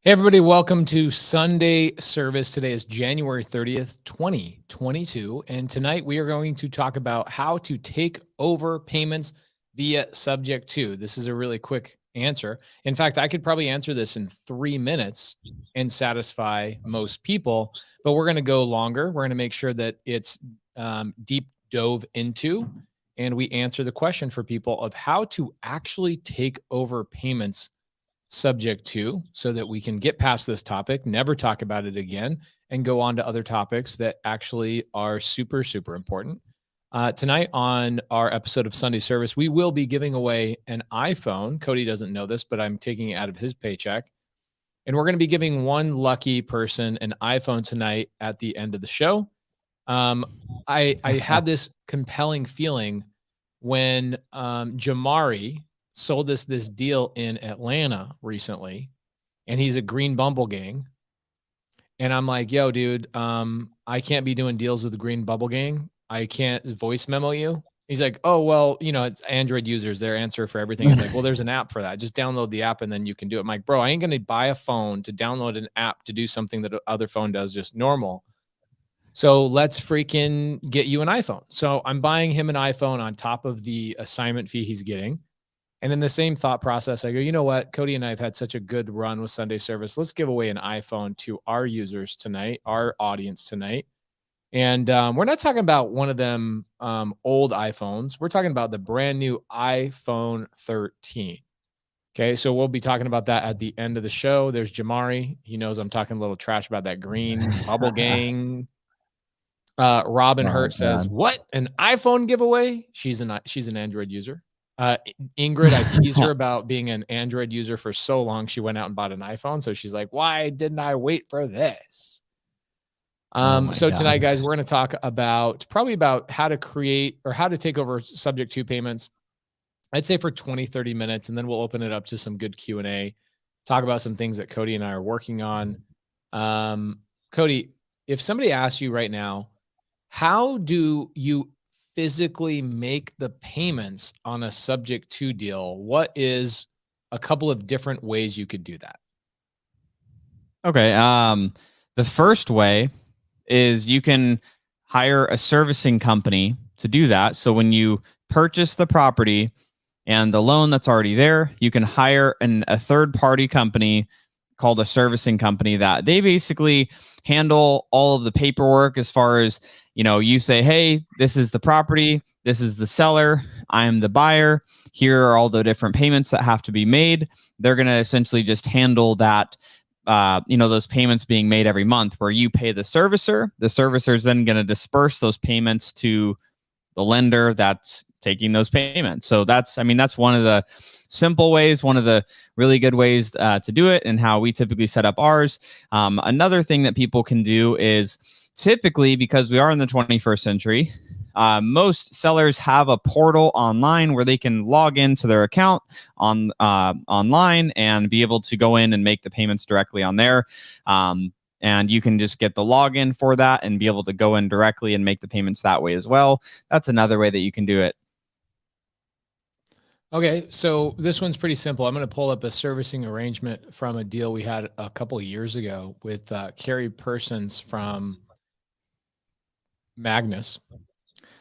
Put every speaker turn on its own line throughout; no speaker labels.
Hey, everybody, welcome to Sunday Service. Today is January 30th, 2022. And tonight we are going to talk about how to take over payments via subject to. This is a really quick answer. In fact, I could probably answer this in 3 minutes and satisfy most people, but we're going to go longer. We're going to make sure that it's deep dove into, and we answer the question for people of how to actually take over payments subject to, so that we can get past this topic, never talk about it again, and go on to other topics that actually are super, super important. Tonight on our episode of Sunday Service, we will be giving away an iPhone. Cody doesn't know this, but I'm taking it out of his paycheck. And we're going to be giving one lucky person an iPhone tonight at the end of the show. I had this compelling feeling when Jamari sold us this deal in Atlanta recently, and he's a Green Bubble Gang. And I'm like, yo, dude, I can't be doing deals with the Green Bubble Gang. I can't voice memo you. He's like, oh, well, it's Android users. Their answer for everything is like, well, there's an app for that. Just download the app and then you can do it. I'm like, bro, I ain't going to buy a phone to download an app to do something that other phone does just normal. So let's freaking get you an iPhone. So I'm buying him an iPhone on top of the assignment fee he's getting. And in the same thought process, I go, you know what? Cody and I have had such a good run with Sunday Service. Let's give away an iPhone to our users tonight, our audience tonight. And we're not talking about one of them old iPhones. We're talking about the brand new iPhone 13. Okay, so we'll be talking about that at the end of the show. There's Jamari. He knows I'm talking a little trash about that Green Bubble Gang. Robin Hurt says, what? An iPhone giveaway? She's an Android user. Ingrid, I teased her about being an Android user for so long. She went out and bought an iPhone. So she's like, why didn't I wait for this? So tonight, guys, we're going to talk about how to create or how to take over subject to payments. I'd say for 20, 30 minutes, and then we'll open it up to some good Q&A, talk about some things that Cody and I are working on. Cody, if somebody asks you right now, how do you physically make the payments on a subject to deal, what is a couple of different ways you could do that?
Okay. The first way is you can hire a servicing company to do that. So when you purchase the property and the loan that's already there, you can hire a third-party company called a servicing company that they basically handle all of the paperwork as far as, you say, hey, this is the property, this is the seller, I'm the buyer, here are all the different payments that have to be made. They're going to essentially just handle that, those payments being made every month where you pay the servicer. The servicer is then going to disperse those payments to the lender that's taking those payments. So that's one of the simple ways, one of the really good ways to do it, and how we typically set up ours. Another thing that people can do is, typically, because we are in the 21st century, most sellers have a portal online where they can log into their account online and be able to go in and make the payments directly on there. And you can just get the login for that and be able to go in directly and make the payments that way as well. That's another way that you can do it.
Okay, so this one's pretty simple. I'm going to pull up a servicing arrangement from a deal we had a couple of years ago with Carrie Persons from Magnus.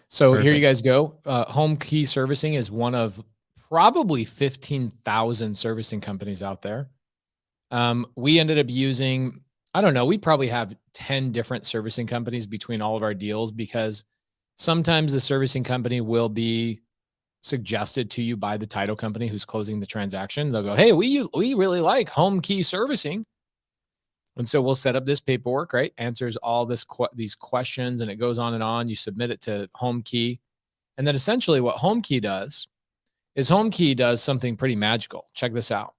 So Perfect. Here you guys go. Home Key Servicing is one of probably 15,000 servicing companies out there. We ended up using, I don't know, we probably have 10 different servicing companies between all of our deals, because sometimes the servicing company will be suggested to you by the title company who's closing the transaction. They'll go, hey, we really like Home Key Servicing. And so we'll set up this paperwork, right? Answers all these questions, and it goes on and on. You submit it to Home Key. And then essentially what Home Key does is Home Key does something pretty magical. Check this out.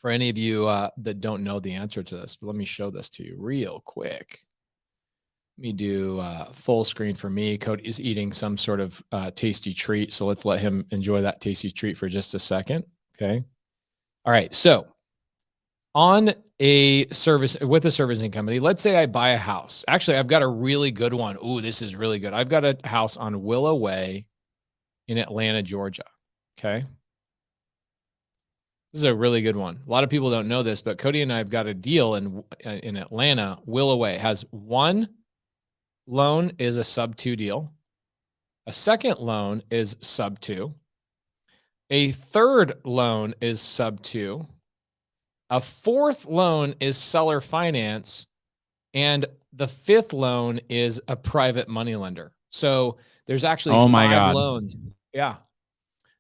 For any of you that don't know the answer to this, but let me show this to you real quick. Let me do full screen for me. Cody is eating some sort of tasty treat. So let's let him enjoy that tasty treat for just a second. Okay. All right. So on a service with a servicing company, let's say I buy a house. Actually, I've got a really good one. Ooh, this is really good. I've got a house on Willow Way in Atlanta, Georgia. Okay. This is a really good one. A lot of people don't know this, but Cody and I have got a deal in Atlanta. Willow Way has one loan is a sub 2 deal. A second loan is sub 2. A third loan is sub 2. A fourth loan is seller finance. And the fifth loan is a private money lender. So there's actually five loans. Yeah.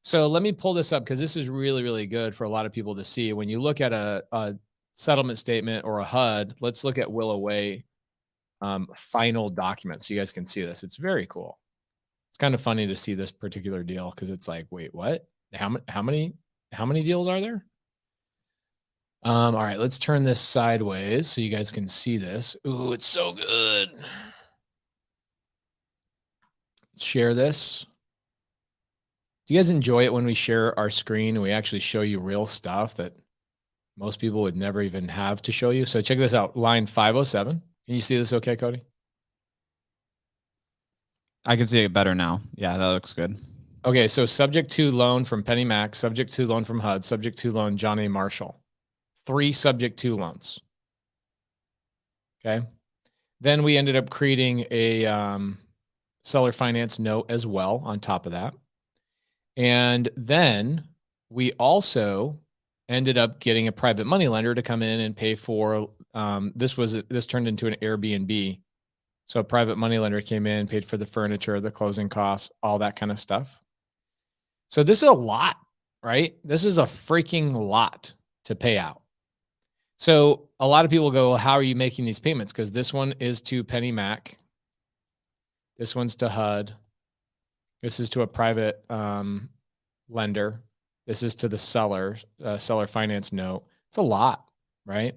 So let me pull this up because this is really, really good for a lot of people to see. When you look at a settlement statement or a HUD, let's look at Willow Way final document so you guys can see this. It's very cool. It's kind of funny to see this particular deal because it's like, wait, what? How many deals are there? All right, let's turn this sideways so you guys can see this. Ooh, it's so good. Share this. Do you guys enjoy it when we share our screen and we actually show you real stuff that most people would never even have to show you? So check this out, line 507. Can you see this okay, Cody?
I can see it better now. Yeah, that looks good.
Okay, so subject to loan from Penny Mac, subject to loan from HUD, subject to loan John A. Marshall. 3 subject to loans. Okay. Then we ended up creating a seller finance note as well on top of that. And then we also ended up getting a private money lender to come in and pay for, this turned into an Airbnb. So a private money lender came in, paid for the furniture, the closing costs, all that kind of stuff. So this is a lot, right? This is a freaking lot to pay out. So a lot of people go, well, how are you making these payments? Because this one is to Penny Mac. This one's to HUD. This is to a private lender. This is to the seller finance note. It's a lot, right?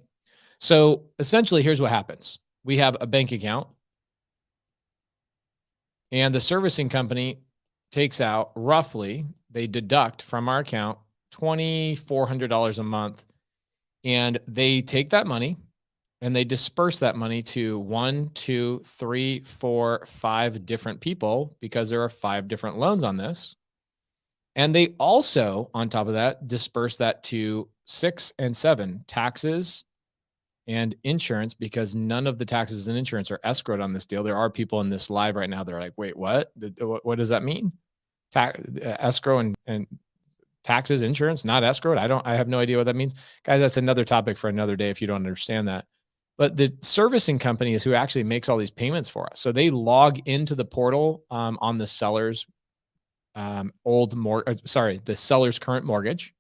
So essentially, here's what happens. We have a bank account, and the servicing company takes out roughly, they deduct from our account $2,400 a month. And they take that money and they disperse that money to 1, 2, 3, 4, 5 different people because there are 5 different loans on this. And they also, on top of that, disperse that to 6 and 7 taxes and insurance because none of the taxes and insurance are escrowed on this deal. There are people in this live right now. They're like, wait, what? What does that mean? Escrow and taxes, insurance, not escrowed. I have no idea what that means. Guys, that's another topic for another day if you don't understand that. But the servicing company is who actually makes all these payments for us. So they log into the portal on the seller's the seller's current mortgage,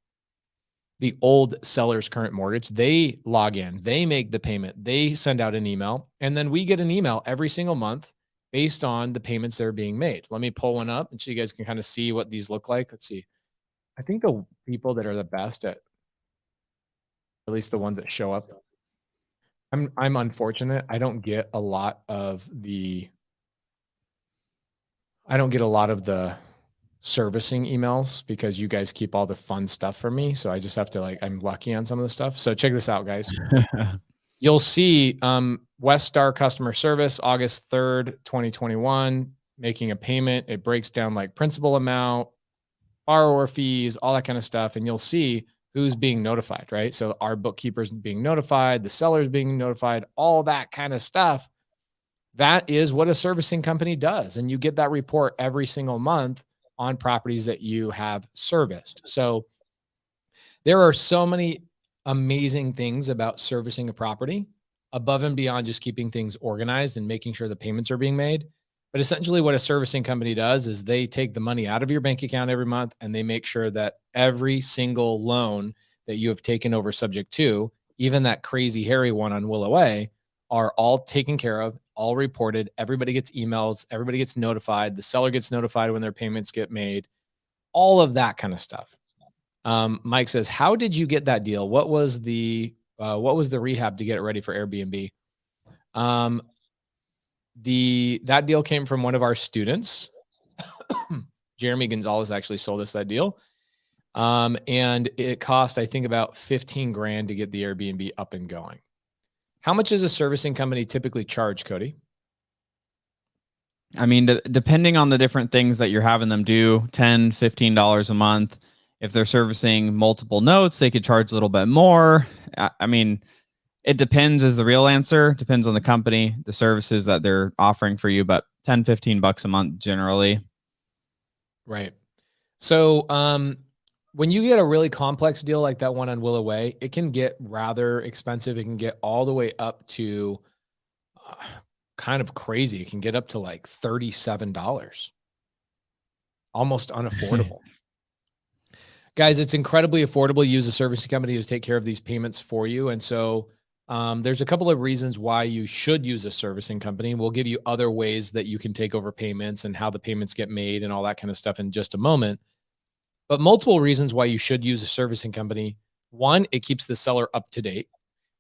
the old seller's current mortgage. They log in, they make the payment, they send out an email, and then we get an email every single month based on the payments that are being made. Let me pull one up and so you guys can kind of see what these look like. Let's see. I think the people that are the best at least the ones that show up. I'm unfortunate. I don't get a lot of the servicing emails because you guys keep all the fun stuff for me. So I just have to I'm lucky on some of the stuff. So check this out, guys. You'll see West Star customer service, August 3rd, 2021, making a payment. It breaks down like principal amount, borrower fees, all that kind of stuff. And you'll see who's being notified, right? So our bookkeeper's being notified, the seller's being notified, all that kind of stuff. That is what a servicing company does. And you get that report every single month on properties that you have serviced. So there are so many amazing things about servicing a property above and beyond just keeping things organized and making sure the payments are being made. But essentially what a servicing company does is they take the money out of your bank account every month and they make sure that every single loan that you have taken over subject to, even that crazy hairy one on Willow Way, are all taken care of, all reported. Everybody gets emails. Everybody gets notified. The seller gets notified when their payments get made, all of that kind of stuff. Mike says, how did you get that deal? What was the rehab to get it ready for Airbnb? That deal came from one of our students. Jeremy Gonzalez actually sold us that deal. And it cost, I think, about 15 grand to get the Airbnb up and going. How much does a servicing company typically charge, Cody?
I mean, depending on the different things that you're having them do, $10, $15 a month. If they're servicing multiple notes, they could charge a little bit more. I mean, it depends is the real answer. Depends on the company, the services that they're offering for you, but 10, 15 bucks a month generally.
Right. So when you get a really complex deal like that one on Willow Way, it can get rather expensive. It can get all the way up to kind of crazy. It can get up to like $37, almost unaffordable. Guys, it's incredibly affordable. Use a servicing company to take care of these payments for you. And so there's a couple of reasons why you should use a servicing company. We'll give you other ways that you can take over payments and how the payments get made and all that kind of stuff in just a moment. But multiple reasons why you should use a servicing company. One, it keeps the seller up to date.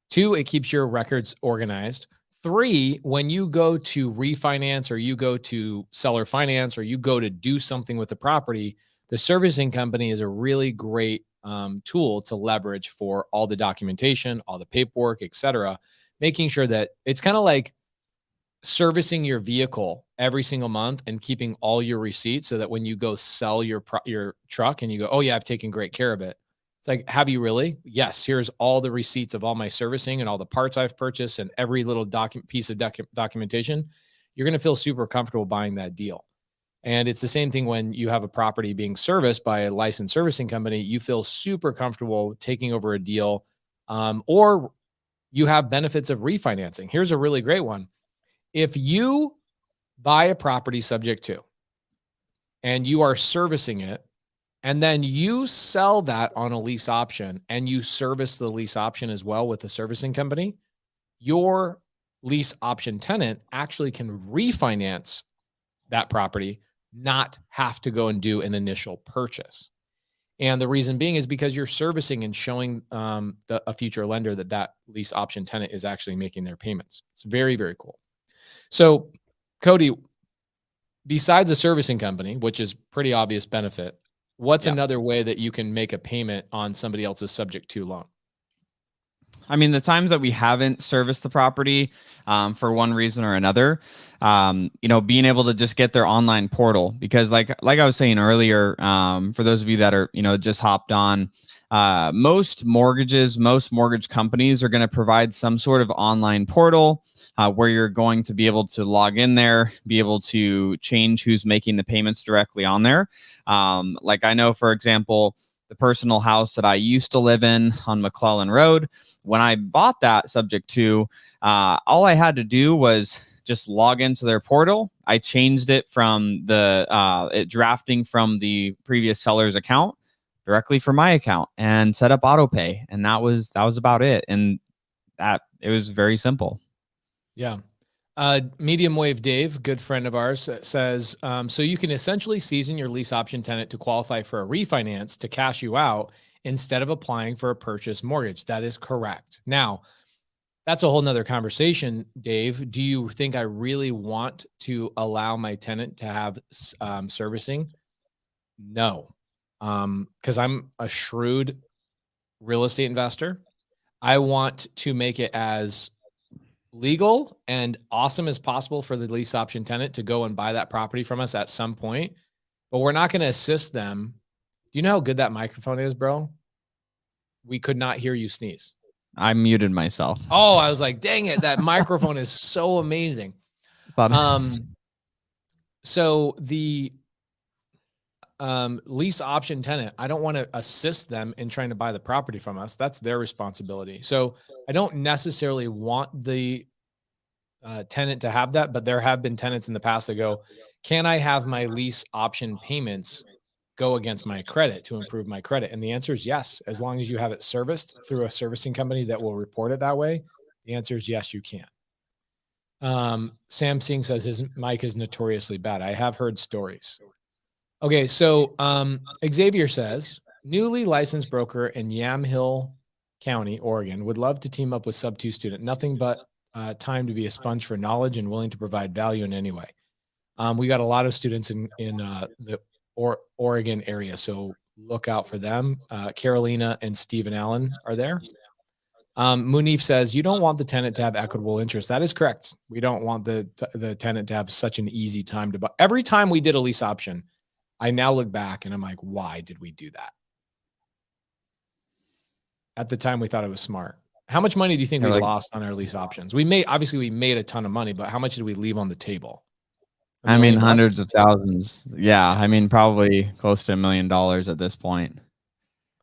Two, it keeps your records organized. Three, when you go to refinance or you go to seller finance or you go to do something with the property, the servicing company is a really great tool to leverage for all the documentation, all the paperwork, et cetera, making sure that it's kind of like servicing your vehicle every single month and keeping all your receipts so that when you go sell your truck and you go, oh yeah, I've taken great care of it. It's like, have you really? Yes. Here's all the receipts of all my servicing and all the parts I've purchased and every little piece of documentation. You're going to feel super comfortable buying that deal. And it's the same thing when you have a property being serviced by a licensed servicing company. You feel super comfortable taking over a deal, or you have benefits of refinancing. Here's a really great one. If you buy a property subject to, and you are servicing it, and then you sell that on a lease option and you service the lease option as well with the servicing company, your lease option tenant actually can refinance that property, not have to go and do an initial purchase. And the reason being is because you're servicing and showing a future lender that lease option tenant is actually making their payments. It's very, very cool. So, Cody, besides a servicing company, which is pretty obvious benefit, what's another way that you can make a payment on somebody else's subject to loan?
I mean, the times that we haven't serviced the property for one reason or another, being able to just get their online portal, because like I was saying earlier, for those of you that are, just hopped on, most mortgage companies are going to provide some sort of online portal where you're going to be able to log in there, be able to change who's making the payments directly on there. Like I know, for example, the personal house that I used to live in on McClellan Road, when I bought that subject to, all I had to do was just log into their portal. I changed it from it drafting from the previous seller's account directly for my account and set up auto pay. And that was about it. And it was very simple.
Yeah. Medium Wave Dave, good friend of ours, says, so you can essentially season your lease option tenant to qualify for a refinance to cash you out instead of applying for a purchase mortgage. That is correct. Now, that's a whole nother conversation, Dave. Do you think I really want to allow my tenant to have servicing? No, because I'm a shrewd real estate investor. I want to make it as legal and awesome as possible for the lease option tenant to go and buy that property from us at some point, but we're not going to assist them. Do you know how good that microphone is, bro? We could not hear you sneeze.
I muted myself.
Oh, I was like, dang it. That microphone is so amazing. So the lease option tenant, I don't want to assist them in trying to buy the property from us. That's their responsibility. So I don't necessarily want the tenant to have that, but there have been tenants in the past that go, can I have my lease option payments go against my credit to improve my credit? And the answer is yes. As long as you have it serviced through a servicing company that will report it that way, the answer is yes, you can. Sam Singh says his mic is notoriously bad. I have heard stories. Okay, so Xavier says, newly licensed broker in Yamhill County, Oregon, would love to team up with Sub-2 student. Nothing but time to be a sponge for knowledge and willing to provide value in any way. We got a lot of students in the Oregon area, so look out for them. Carolina and Stephen Allen are there. Munif says, you don't want the tenant to have equitable interest. That is correct. We don't want the tenant to have such an easy time to buy. Every time we did a lease option, I now look back and I'm like, why did we do that? At the time, we thought it was smart. How much money do you think we lost on our lease options? We made a ton of money, but how much did we leave on the table?
I mean, hundreds of thousands. Yeah. I mean, probably close to $1 million at this point.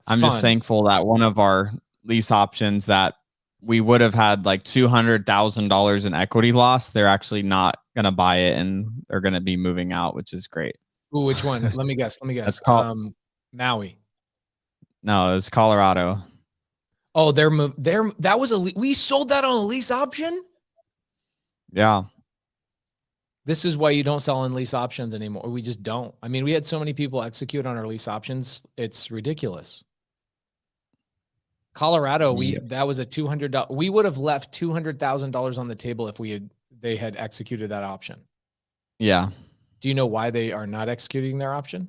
I'm just thankful that one of our lease options that we would have had like $200,000 in equity loss, they're actually not going to buy it and they're going to be moving out, which is great.
Ooh, which one? Let me guess. Maui.
No, it was Colorado.
Oh, that was we sold that on a lease option?
Yeah.
This is why you don't sell on lease options anymore. We just don't. I mean, we had so many people execute on our lease options. It's ridiculous. Colorado, that was a $200. We would have left $200,000 on the table if they had executed that option.
Yeah.
Do you know why they are not executing their option?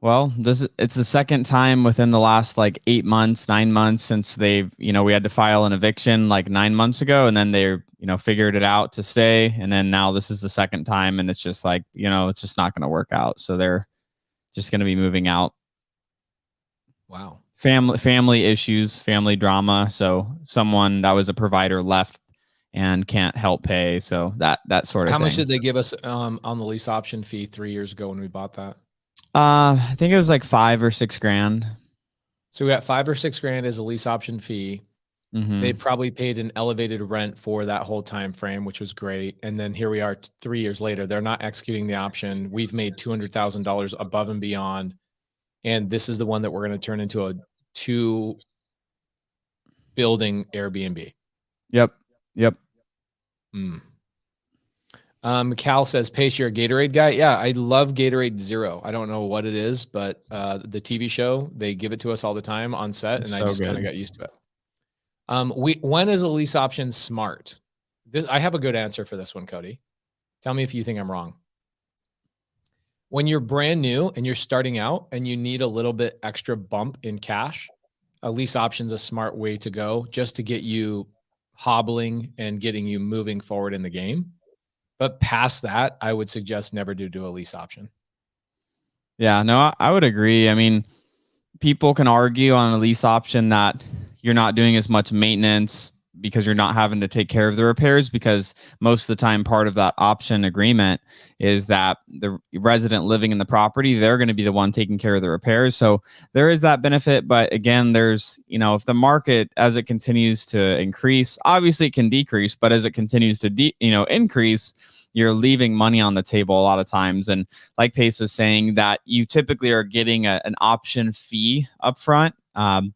Well, it's the second time within the last like 8 months, 9 months since we had to file an eviction like 9 months ago, and then they figured it out to stay, and then now this is the second time, and it's just like it's just not going to work out, so they're just going to be moving out.
Wow.
Family issues, family drama. So someone that was a provider left and can't help pay. So that sort of thing.
How much did they give us on the lease option fee 3 years ago when we bought that?
I think it was like $5 or $6 grand.
So we got $5 or $6 grand as a lease option fee.
Mm-hmm.
They probably paid an elevated rent for that whole time frame, which was great. And then here we are 3 years later. They're not executing the option. We've made $200,000 above and beyond. And this is the one that we're going to turn into a 2-building Airbnb.
Yep.
Cal says, Pace, you're a Gatorade guy. Yeah, I love Gatorade Zero. I don't know what it is, but the TV show, they give it to us all the time on set, and I just kind of got used to it. When is a lease option smart? I have a good answer for this one, Cody. Tell me if you think I'm wrong. When you're brand new and you're starting out and you need a little bit extra bump in cash, a lease option's a smart way to go just to get you hobbling and getting you moving forward in the game. But past that, I would suggest never do a lease option.
Yeah, no, I would agree. I mean, people can argue on a lease option that you're not doing as much maintenance because you're not having to take care of the repairs, because most of the time part of that option agreement is that the resident living in the property, they're going to be the one taking care of the repairs. So there is that benefit. But again, there's, if the market, as it continues to increase, obviously it can decrease, but as it continues to increase, you're leaving money on the table a lot of times. And like Pace was saying, that you typically are getting an option fee upfront.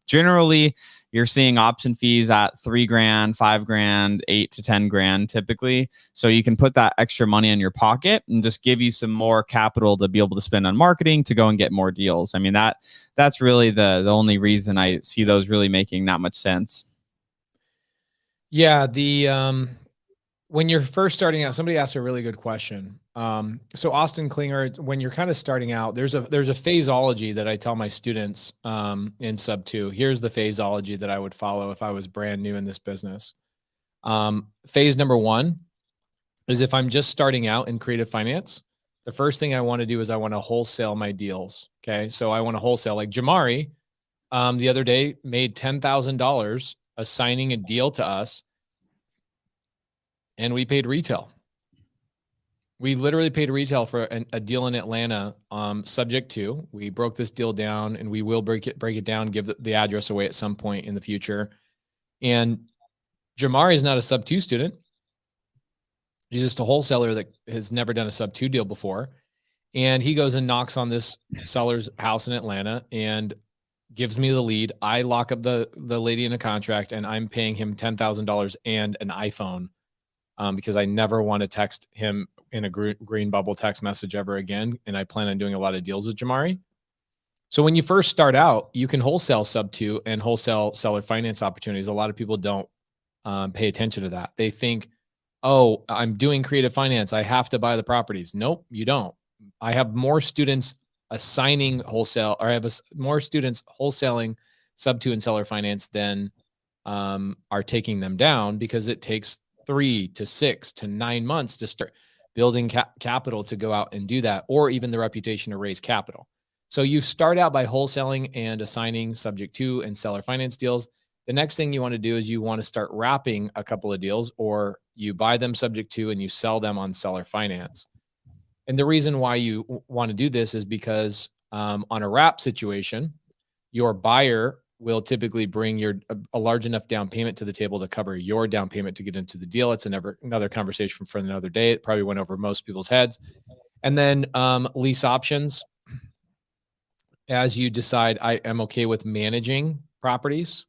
Generally, you're seeing option fees at $3 grand, $5 grand, $8 to $10 grand typically. So you can put that extra money in your pocket and just give you some more capital to be able to spend on marketing to go and get more deals. I mean, that's really the only reason I see those really making that much sense.
Yeah, when you're first starting out, somebody asked a really good question. So Austin Klinger, when you're kind of starting out, there's a phraseology that I tell my students in sub 2. Here's the phraseology that I would follow if I was brand new in this business. Phase number 1 is if I'm just starting out in creative finance, the first thing I want to do is I want to wholesale my deals. Okay. So I want to wholesale, like Jamari the other day made $10,000 assigning a deal to us. And we paid retail. We literally paid retail for a deal in Atlanta, subject to. We broke this deal down, and we will break it down, give the address away at some point in the future. And Jamari is not a sub 2 student. He's just a wholesaler that has never done a sub 2 deal before. And he goes and knocks on this seller's house in Atlanta and gives me the lead. I lock up the lady in a contract, and I'm paying him $10,000 and an iPhone. Because I never want to text him in a green bubble text message ever again. And I plan on doing a lot of deals with Jamari. So when you first start out, you can wholesale sub 2 and wholesale seller finance opportunities. A lot of people don't pay attention to that. They think, oh, I'm doing creative finance, I have to buy the properties. Nope, you don't. I have more students assigning wholesale, or I have more students wholesaling sub 2 and seller finance than are taking them down, because it takes 3 to 6 to 9 months to start building capital to go out and do that, or even the reputation to raise capital. So you start out by wholesaling and assigning subject to and seller finance deals. The next thing you want to do is you want to start wrapping a couple of deals, or you buy them subject to and you sell them on seller finance. And the reason why you want to do this is because on a wrap situation, your buyer will typically bring a large enough down payment to the table to cover your down payment to get into the deal. It's another conversation for another day. It probably went over most people's heads. And then lease options. As you decide, I am okay with managing properties,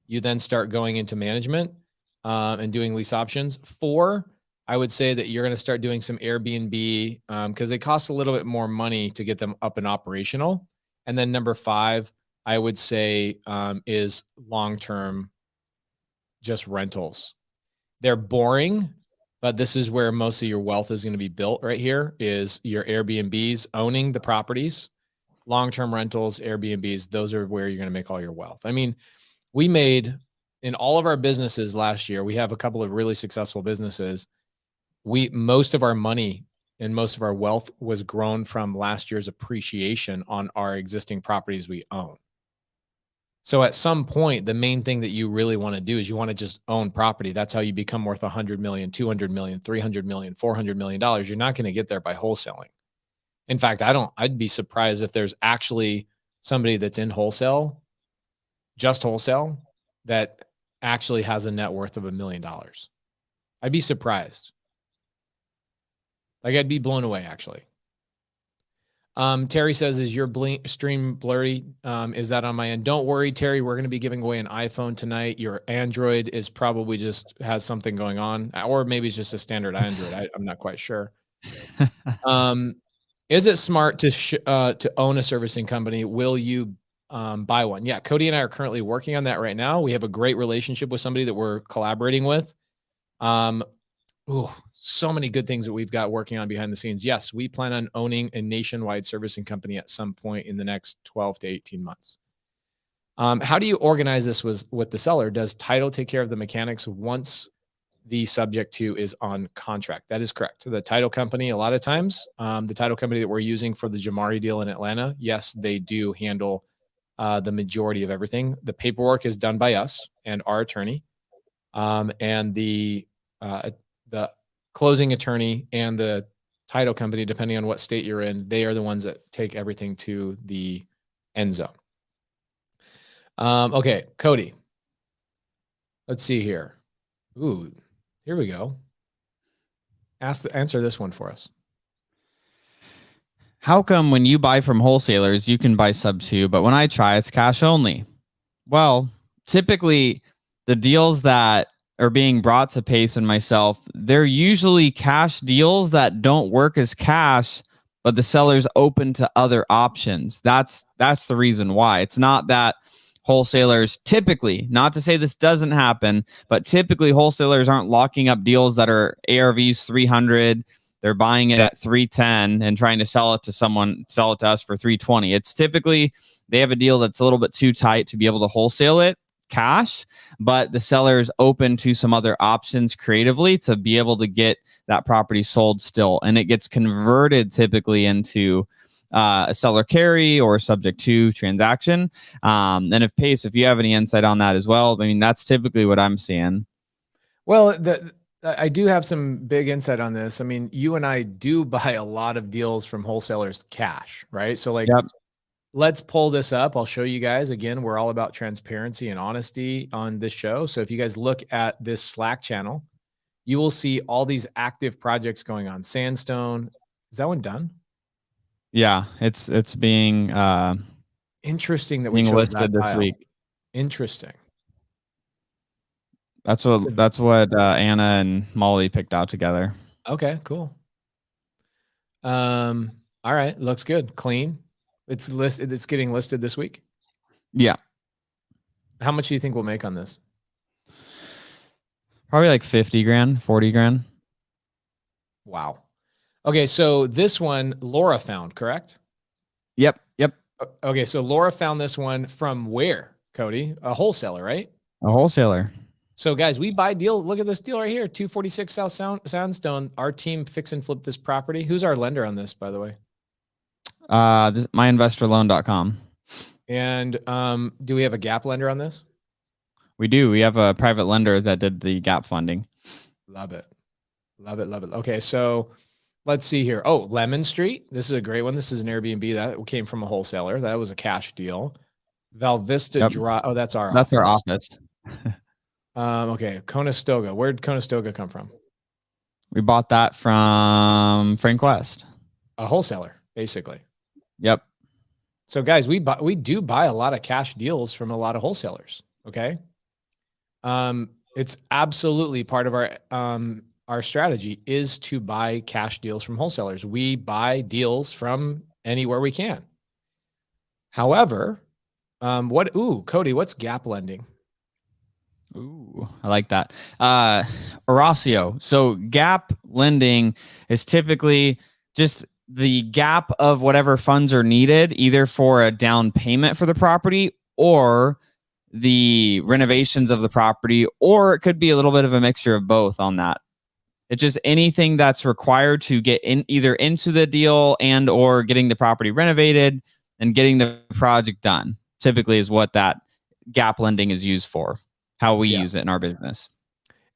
you then start going into management and doing lease options. 4, I would say that you're going to start doing some Airbnb because they cost a little bit more money to get them up and operational. And then number 5, I would say is long-term just rentals. They're boring, but this is where most of your wealth is going to be built right here is your Airbnbs, owning the properties, long-term rentals, Airbnbs. Those are where you're going to make all your wealth. I mean, we made in all of our businesses last year, we have a couple of really successful businesses. Most of our money and most of our wealth was grown from last year's appreciation on our existing properties we own. So at some point, the main thing that you really want to do is you want to just own property. That's how you become worth $100 million, $200 million, $300 million, $400 million. You're not going to get there by wholesaling. In fact, I'd be surprised if there's actually somebody that's in wholesale, just wholesale, that actually has a net worth of $1 million. I'd be surprised. Like I'd be blown away actually. Terry says, is your stream blurry? Is that on my end? Don't worry, Terry. We're going to be giving away an iPhone tonight. Your Android is probably just has something going on, or maybe it's just a standard Android. I'm not quite sure. Is it smart to own a servicing company? Will you buy one? Yeah, Cody and I are currently working on that right now. We have a great relationship with somebody that we're collaborating with. So many good things that we've got working on behind the scenes. Yes, we plan on owning a nationwide servicing company at some point in the next 12 to 18 months. How do you organize this with the seller? Does title take care of the mechanics once the subject to is on contract? That is correct. The title company, a lot of times, the title company that we're using for the Jamari deal in Atlanta, yes, they do handle the majority of everything. The paperwork is done by us and our attorney, and the closing attorney and the title company, depending on what state you're in, they are the ones that take everything to the end zone. Okay, Cody. Let's see here. Ooh, here we go. Answer this one for us.
How come when you buy from wholesalers, you can buy sub to, but when I try, it's cash only? Well, typically the deals that are being brought to Pace and myself, they're usually cash deals that don't work as cash, but the seller's open to other options. That's the reason why. It's not that wholesalers typically, not to say this doesn't happen, but typically wholesalers aren't locking up deals that are ARVs 300. They're buying it at 310 and trying to sell it to us for 320. It's typically they have a deal that's a little bit too tight to be able to wholesale it cash, but the seller is open to some other options creatively to be able to get that property sold still. And it gets converted typically into a seller carry or subject to transaction. And if Pace, if you have any insight on that as well, I mean, that's typically what I'm seeing.
Well, I do have some big insight on this. I mean, you and I do buy a lot of deals from wholesalers cash, right? So like, yep. Let's pull this up. I'll show you guys. Again, we're all about transparency and honesty on this show. So if you guys look at this Slack channel, you will see all these active projects going on. Sandstone. Is that one done?
Yeah, it's being
interesting that we
being
chose
listed
that
this
file.
week.
Interesting.
That's what Anna and Molly picked out together.
Okay, cool. All right, looks good. Clean. It's listed. It's getting listed this week.
Yeah.
How much do you think we'll make on this?
Probably like 50 grand, 40 grand.
Wow. Okay. So this one, Laura found, correct?
Yep.
Okay. So Laura found this one from where, Cody? A wholesaler, right?
A wholesaler.
So guys, we buy deals. Look at this deal right here. 246 South Sandstone. Our team fix and flip this property. Who's our lender on this, by the way?
myinvestorloan.com.
And do we have a gap lender on this?
We do. We have a private lender that did the gap funding.
Love it. Love it. Love it. Okay. So let's see here. Oh, Lemon Street. This is a great one. This is an Airbnb that came from a wholesaler. That was a cash deal. Val Vista Drive. Oh, that's our
That's
office.
our office.
Okay. Conestoga. Where'd Conestoga come from?
We bought that from Frank West.
A wholesaler, basically.
Yep.
So guys, we do buy a lot of cash deals from a lot of wholesalers. Okay. It's absolutely part of our strategy is to buy cash deals from wholesalers. We buy deals from anywhere we can. However, Cody, what's gap lending?
Ooh, I like that. Horacio. So gap lending is typically just the gap of whatever funds are needed, either for a down payment for the property or the renovations of the property, or it could be a little bit of a mixture of both on that. It's just anything that's required to get in either into the deal and or getting the property renovated and getting the project done. Typically is what that gap lending is used for, how we use it in our business.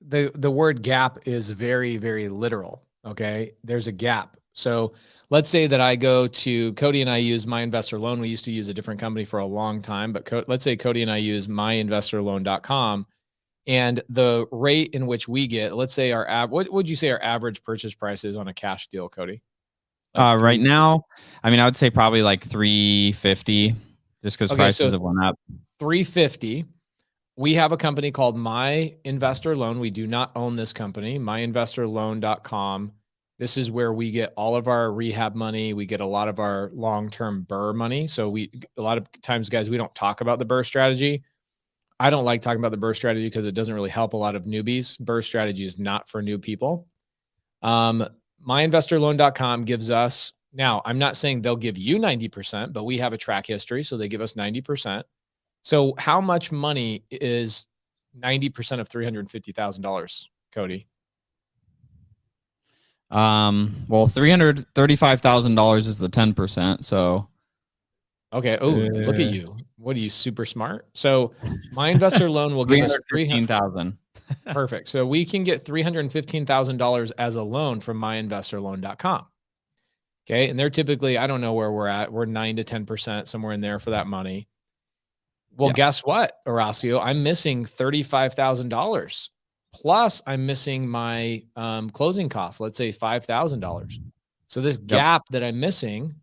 The word gap is very, very literal. Okay. There's a gap. So let's say that I go to Cody and I use My Investor Loan. We used to use a different company for a long time, but let's say Cody and I use myinvestorloan.com, and the rate in which we get, let's say what would you say our average purchase price is on a cash deal, Cody?
Like right now, I mean, I would say probably like $350, just because prices have went up.
$350. We have a company called My Investor Loan. We do not own this company, myinvestorloan.com. This is where we get all of our rehab money. We get a lot of our long-term BRRRR money. So a lot of times, guys, we don't talk about the BRRRR strategy. I don't like talking about the BRRRR strategy because it doesn't really help a lot of newbies. BRRRR strategy is not for new people. Myinvestorloan.com gives us, now I'm not saying they'll give you 90%, but we have a track history. So they give us 90%. So how much money is 90% of $350,000, Cody?
Well, $335,000 is the 10%. So,
okay. Oh, look at you. What are you, super smart? So My Investor Loan will give us $315,000. Perfect. So we can get $315,000 as a loan from myinvestorloan.com. Okay. And they're typically, I don't know where we're at. We're 9 to 10%, somewhere in there for that money. Well, guess what, Horacio? I'm missing $35,000. Plus, I'm missing my closing costs, let's say $5,000. So this gap that I'm missing,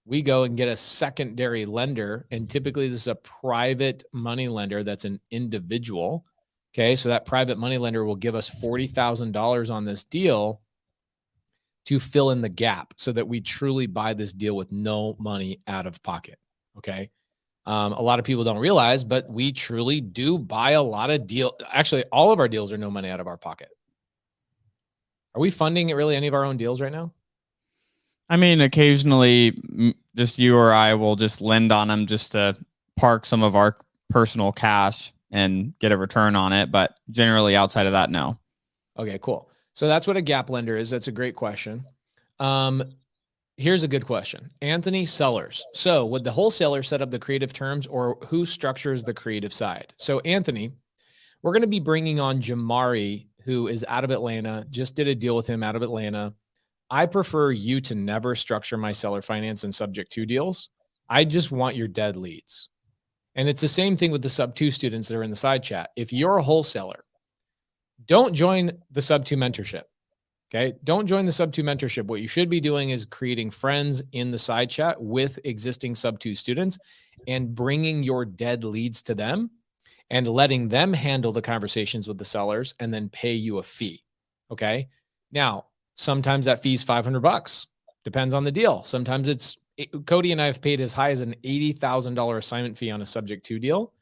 we go and get a secondary lender. And typically this is a private money lender that's an individual. Okay, so that private money lender will give us $40,000 on this deal to fill in the gap so that we truly buy this deal with no money out of pocket. Okay. A lot of people don't realize, but we truly do buy a lot of deals. Actually, all of our deals are no money out of our pocket. Are we funding really any of our own deals right now?
I mean, occasionally just you or I will just lend on them just to park some of our personal cash and get a return on it. But generally outside of that, no.
Okay, cool. So that's what a gap lender is. That's a great question. Here's a good question. Anthony Sellers. So would the wholesaler set up the creative terms, or who structures the creative side? So Anthony, we're going to be bringing on Jamari, who is out of Atlanta. Just did a deal with him out of Atlanta. I prefer you to never structure my seller finance and subject to deals. I just want your dead leads. And it's the same thing with the sub 2 students that are in the side chat. If you're a wholesaler, don't join the sub 2 mentorship. Okay. Don't join the sub 2 mentorship. What you should be doing is creating friends in the side chat with existing sub 2 students and bringing your dead leads to them and letting them handle the conversations with the sellers and then pay you a fee. Okay. Now, sometimes that fee is $500. Depends on the deal. Sometimes Cody and I have paid as high as an $80,000 assignment fee on a subject to deal.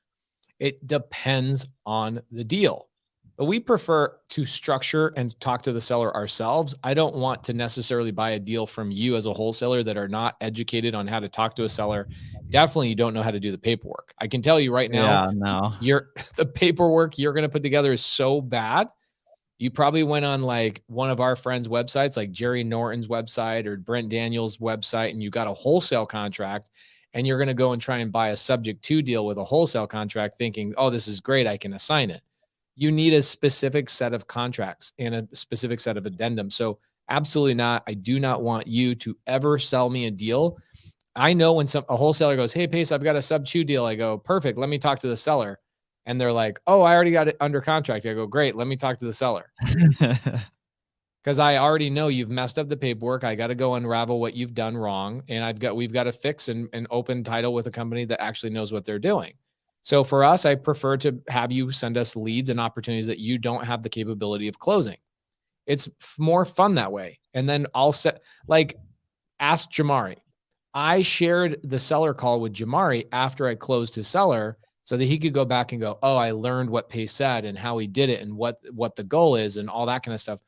It depends on the deal. But we prefer to structure and talk to the seller ourselves. I don't want to necessarily buy a deal from you as a wholesaler that are not educated on how to talk to a seller. Definitely, you don't know how to do the paperwork. I can tell you right now, the paperwork you're going to put together is so bad. You probably went on like one of our friends' websites, like Jerry Norton's website or Brent Daniels' website, and you got a wholesale contract, and you're going to go and try and buy a subject to deal with a wholesale contract thinking, oh, this is great, I can assign it. You need a specific set of contracts and a specific set of addendums. So absolutely not. I do not want you to ever sell me a deal. I know when a wholesaler goes, hey, Pace, I've got a sub 2 deal. I go, perfect. Let me talk to the seller. And they're like, oh, I already got it under contract. I go, great. Let me talk to the seller. Because I already know you've messed up the paperwork. I got to go unravel what you've done wrong. And we've got to fix and open title with a company that actually knows what they're doing. So for us, I prefer to have you send us leads and opportunities that you don't have the capability of closing. It's more fun that way. And then I'll ask Jamari. I shared the seller call with Jamari after I closed his seller so that he could go back and go, oh, I learned what Pace said and how he did it and what the goal is and all that kind of stuff.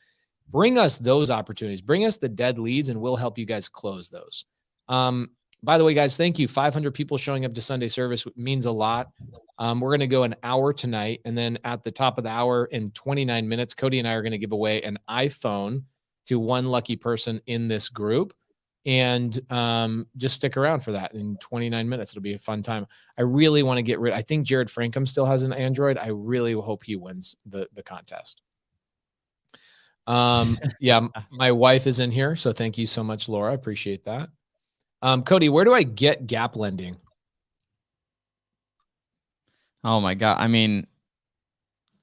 Bring us those opportunities. Bring us the dead leads and we'll help you guys close those. By the way, guys, thank you. 500 people showing up to Sunday service means a lot. We're going to go an hour tonight. And then at the top of the hour in 29 minutes, Cody and I are going to give away an iPhone to one lucky person in this group. And just stick around for that in 29 minutes. It'll be a fun time. I really want to get rid. I think Jared Frankham still has an Android. I really hope he wins the contest. Yeah, my wife is in here. So thank you so much, Laura. I appreciate that. Cody, where do I get gap lending?
Oh my God. I mean,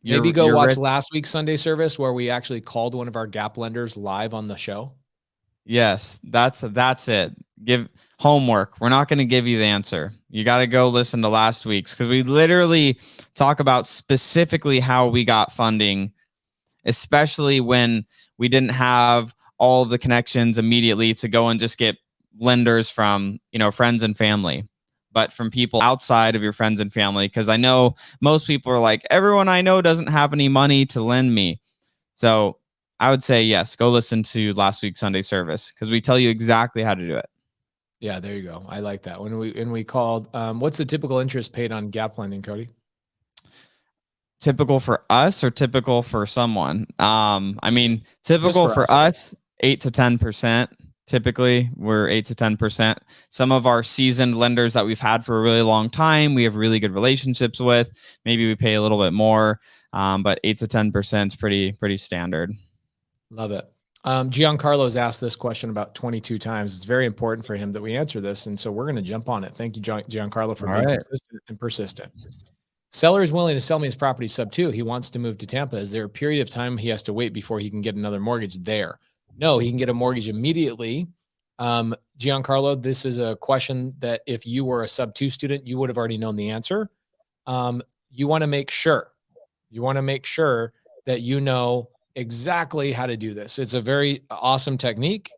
maybe go watch last week's Sunday service where we actually called one of our gap lenders live on the show.
Yes, that's it. Give homework. We're not going to give you the answer. You got to go listen to last week's because we literally talk about specifically how we got funding, especially when we didn't have all of the connections immediately to go and just get lenders from, friends and family, but from people outside of your friends and family. Because I know most people are like, everyone I know doesn't have any money to lend me. So I would say, yes, go listen to last week's Sunday service because we tell you exactly how to do it.
Yeah, there you go. I like that. When we called, what's the typical interest paid on gap lending, Cody?
Typical for us or typical for someone? I mean, typical for us, 8 to 10%. Typically, we're 8 to 10%. Some of our seasoned lenders that we've had for a really long time, we have really good relationships with. Maybe we pay a little bit more, but 8 to 10% is pretty standard.
Love it. Giancarlo's asked this question about 22 times. It's very important for him that we answer this. And so we're going to jump on it. Thank you, Giancarlo, for being consistent and persistent. Seller is willing to sell me his property sub 2. He wants to move to Tampa. Is there a period of time he has to wait before he can get another mortgage there? No, he can get a mortgage immediately. Giancarlo, this is a question that if you were a sub 2 student, you would have already known the answer. You want to make sure that you know exactly how to do this. It's a very awesome technique.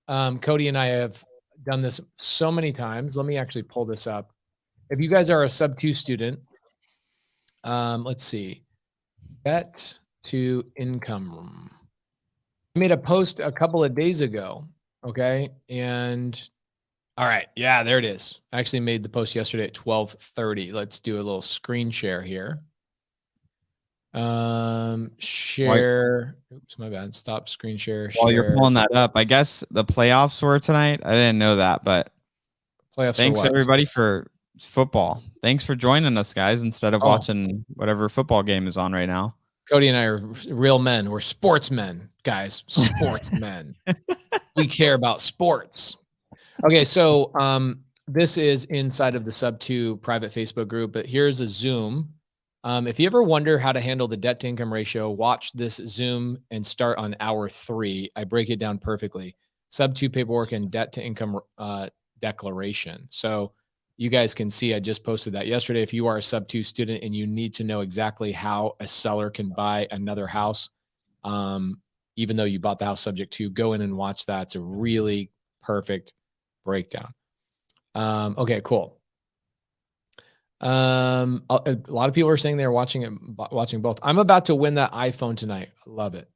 Cody and I have done this so many times. Let me actually pull this up. If you guys are a sub 2 student, let's see, debt to income. I made a post a couple of days ago. Okay. And all right. Yeah, there it is. I actually made the post yesterday at 12:30. Let's do a little screen share here. Share. Oops, my bad. Stop screen share.
While you're pulling that up, I guess the playoffs were tonight. I didn't know that, but
playoffs.
Thanks everybody for football. Thanks for joining us, guys, instead of watching whatever football game is on right now.
Cody and I are real men. We're sportsmen, guys. Sportsmen. We care about sports. Okay, so this is inside of the sub 2 private Facebook group, but here's a Zoom. If you ever wonder how to handle the debt to income ratio, watch this Zoom and start on hour 3. I break it down perfectly. Sub 2 paperwork and debt to income declaration. So you guys can see, I just posted that yesterday. If you are a sub 2 student and you need to know exactly how a seller can buy another house, even though you bought the house subject to, go in and watch that. It's a really perfect breakdown. Okay, cool. A lot of people are saying they're watching both. I'm about to win that iPhone tonight. I love it.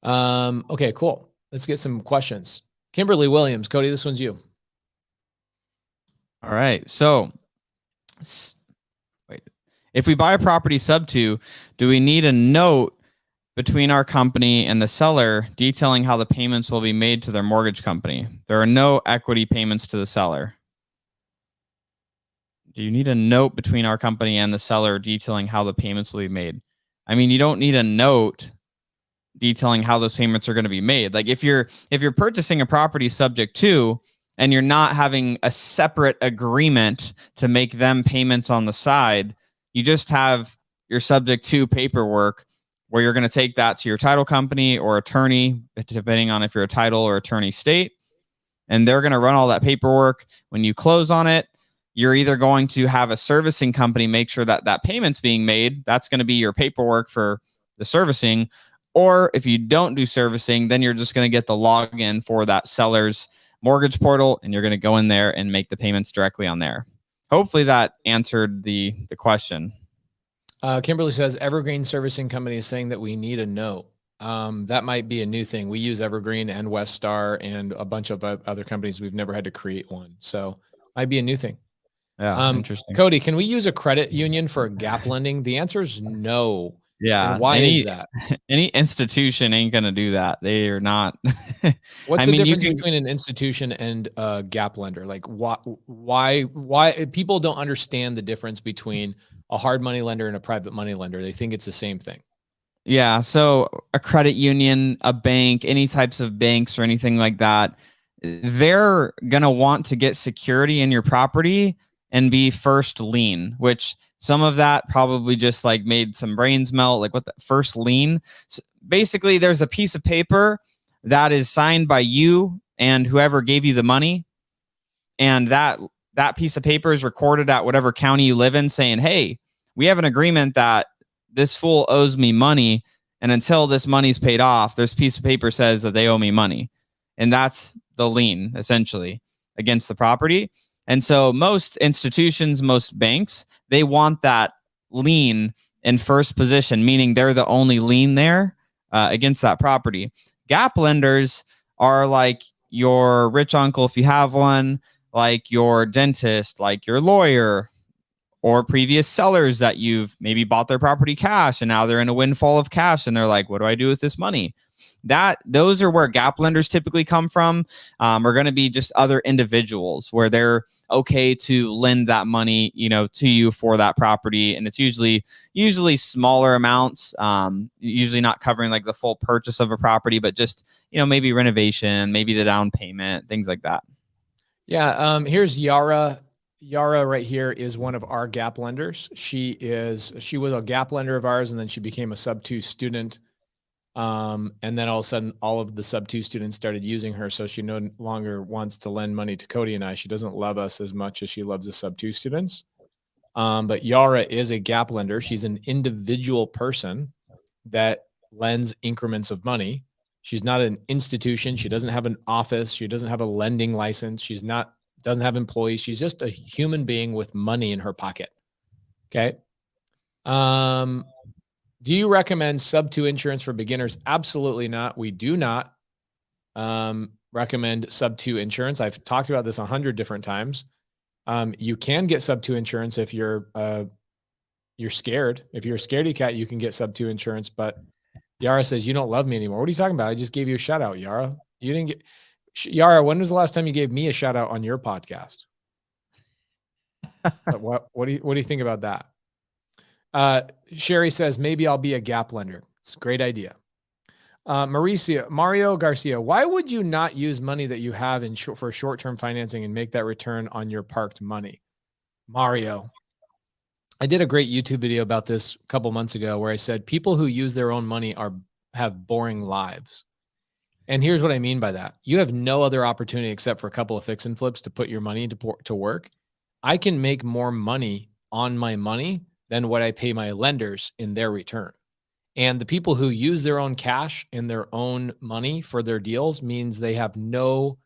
Okay, cool. Let's get some questions. Kimberly Williams, Cody, this one's you.
All right. So wait, if we buy a property sub 2, do we need a note between our company and the seller detailing how the payments will be made to their mortgage company. There are no equity payments to the seller. Do you need a note between our company and the seller detailing how the payments will be made? I mean, you don't need a note detailing how those payments are going to be made. Like if you're purchasing a property subject to, and you're not having a separate agreement to make them payments on the side, you just have your subject to paperwork where you're going to take that to your title company or attorney, depending on if you're a title or attorney state, and they're going to run all that paperwork. When you close on it, you're either going to have a servicing company make sure that that payment's being made. That's going to be your paperwork for the servicing. Or if you don't do servicing, then you're just going to get the login for that seller's mortgage portal, and you're going to go in there and make the payments directly on there. Hopefully that answered the question.
Kimberly says Evergreen Servicing Company is saying that we need a note. That might be a new thing. We use Evergreen and Westar and a bunch of other companies. We've never had to create one. So might be a new thing.
Yeah, interesting.
Cody, can we use a credit union for gap lending? The answer is no.
Yeah.
And why is that?
Any institution ain't going to do that. They are not.
What's the difference between an institution and a gap lender? Like why people don't understand the difference between a hard money lender and a private money lender. They think it's the same thing.
Yeah. So a credit union, a bank, any types of banks or anything like that, they're going to want to get security in your property and be first lien, which some of that probably just like made some brains melt. Like what the first lien? So basically, there's a piece of paper that is signed by you and whoever gave you the money. And that piece of paper is recorded at whatever county you live in saying, hey, we have an agreement that this fool owes me money. And until this money's paid off, this piece of paper says that they owe me money. And that's the lien essentially against the property. And so most institutions, most banks, they want that lien in first position, meaning they're the only lien there against that property. Gap lenders are like your rich uncle, if you have one, like your dentist, like your lawyer, or previous sellers that you've maybe bought their property cash and now they're in a windfall of cash and they're like, what do I do with this money? Those are where gap lenders typically come from, are going to be just other individuals where they're okay to lend that money, to you for that property. And it's usually smaller amounts, usually not covering like the full purchase of a property, but just, maybe renovation, maybe the down payment, things like that.
Yeah. Here's Yara. Yara right here is one of our gap lenders. She was a gap lender of ours, and then she became a sub-2 student. And then all of a sudden, all of the sub-2 students started using her. So she no longer wants to lend money to Cody and I. She doesn't love us as much as she loves the sub-2 students. But Yara is a gap lender. She's an individual person that lends increments of money. She's not an institution. She doesn't have an office. She doesn't have a lending license. Doesn't have employees. She's just a human being with money in her pocket. Okay. Do you recommend sub-2 insurance for beginners? Absolutely not. We do not recommend sub-2 insurance. I've talked about this 100 different times. You can get sub-2 insurance if you're scared. If you're a scaredy cat, you can get sub-2 insurance. But Yara says, you don't love me anymore. What are you talking about? I just gave you a shout out, Yara. You didn't get... Yara, when was the last time you gave me a shout out on your podcast? What do you think about that? Sherry says, maybe I'll be a gap lender. It's a great idea. Mario Garcia, why would you not use money that you have for short-term financing and make that return on your parked money? Mario, I did a great YouTube video about this a couple months ago where I said people who use their own money have boring lives. And here's what I mean by that. You have no other opportunity except for a couple of fix and flips to put your money to work. I can make more money on my money than what I pay my lenders in their return. And the people who use their own cash and their own money for their deals means they have no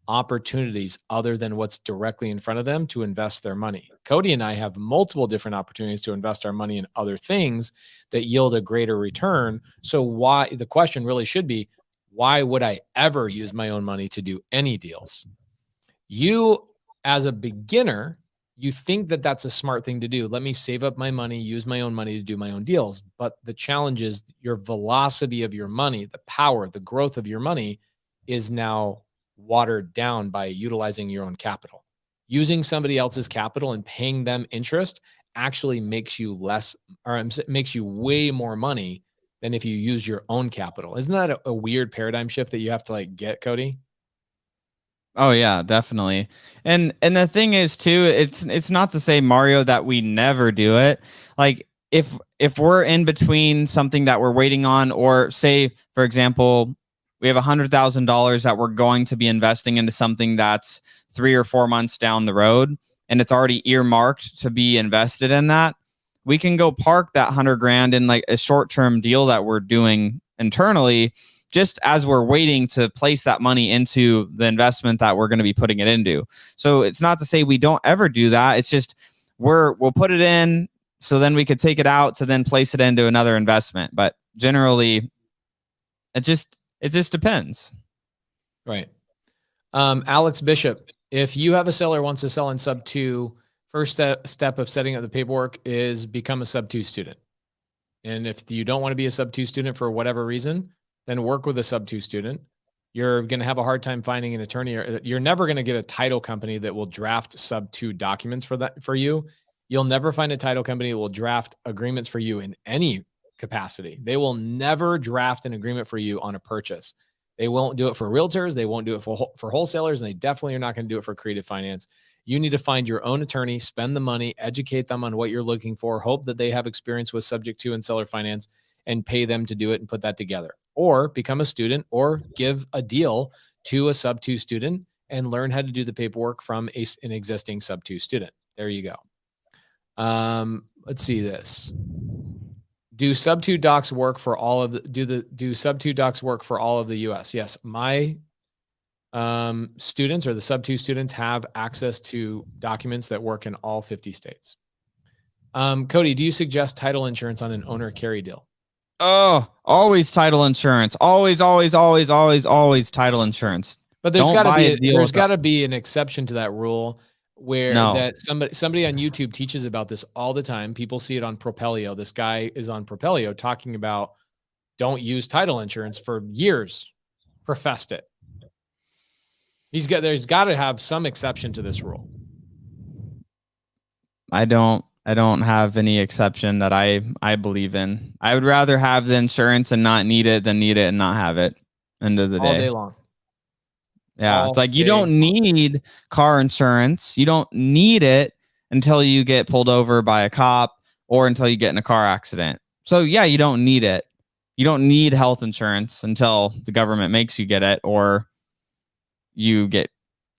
opportunities other than what's directly in front of them to invest their money. Cody and I have multiple different opportunities to invest our money in other things that yield a greater return. So the question really should be, why would I ever use my own money to do any deals? You, as a beginner, you think that that's a smart thing to do. Let me save up my money, use my own money to do my own deals. But the challenge is your velocity of your money, the power, the growth of your money is now watered down by utilizing your own capital. Using somebody else's capital and paying them interest actually makes you less, or makes you way more money than if you use your own capital. Isn't that a weird paradigm shift that you have to like get, Cody?
Oh yeah, definitely. And the thing is too, it's not to say, Mario, that we never do it. Like if we're in between something that we're waiting on, or say, for example, we have $100,000 that we're going to be investing into something that's 3 or 4 months down the road, and it's already earmarked to be invested in that, we can go park that 100 grand in like a short-term deal that we're doing internally, just as we're waiting to place that money into the investment that we're going to be putting it into. So it's not to say we don't ever do that. It's just we'll put it in, so then we could take it out to then place it into another investment. But generally, it just depends.
Right. Alex Bishop, if you have a seller who wants to sell in sub 2, first step of setting up the paperwork is become a sub 2 student. And if you don't want to be a sub 2 student for whatever reason, then work with a sub 2 student. You're going to have a hard time finding an attorney, or you're never going to get a title company that will draft sub 2 documents for you. You'll never find a title company that will draft agreements for you in any capacity. They will never draft an agreement for you on a purchase. They won't do it for realtors. They won't do it for wholesalers. And they definitely are not going to do it for creative finance. You need to find your own attorney, spend the money, educate them on what you're looking for, hope that they have experience with subject to and seller finance, and pay them to do it and put that together. Or become a student, or give a deal to a sub 2 student and learn how to do the paperwork from an existing sub 2 student. There you go. Let's see this. Do sub 2 docs work for all of the, do sub 2 docs work for all of the US? Yes. My students, or the sub 2 students, have access to documents that work in all 50 states. Cody, do you suggest title insurance on an owner carry deal?
Oh, always title insurance. Always title insurance.
But there's got to be an exception to that rule, where that somebody on YouTube teaches about this all the time. People see it on Propelio. This guy is on Propelio talking about don't use title insurance for years. Professed it. There's got to have some exception to this rule.
I don't have any exception that I believe in. I would rather have the insurance and not need it than need it and not have it. End of the day.
All day long.
Yeah, it's like you don't need car insurance. You don't need it until you get pulled over by a cop or until you get in a car accident. So yeah, you don't need it. You don't need health insurance until the government makes you get it, or you get,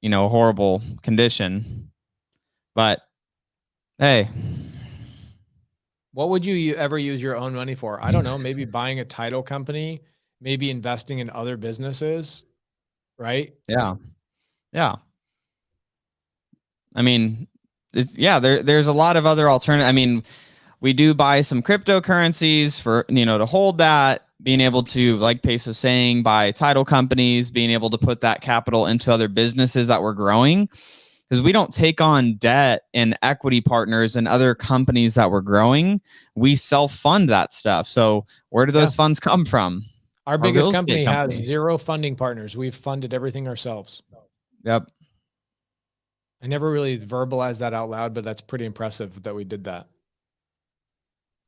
a horrible condition. But hey,
what would you ever use your own money for? I don't know. Maybe buying a title company, maybe investing in other businesses, right?
Yeah. I mean, there's a lot of other alternatives. I mean, we do buy some cryptocurrencies for, to hold that, being able to, like Pace was saying, buy title companies, being able to put that capital into other businesses that we're growing. Because we don't take on debt and equity partners and other companies that we're growing. We self-fund that stuff. So where do those funds come from?
Our biggest company has 0 funding partners. We've funded everything ourselves.
Yep.
I never really verbalized that out loud, but that's pretty impressive that we did that.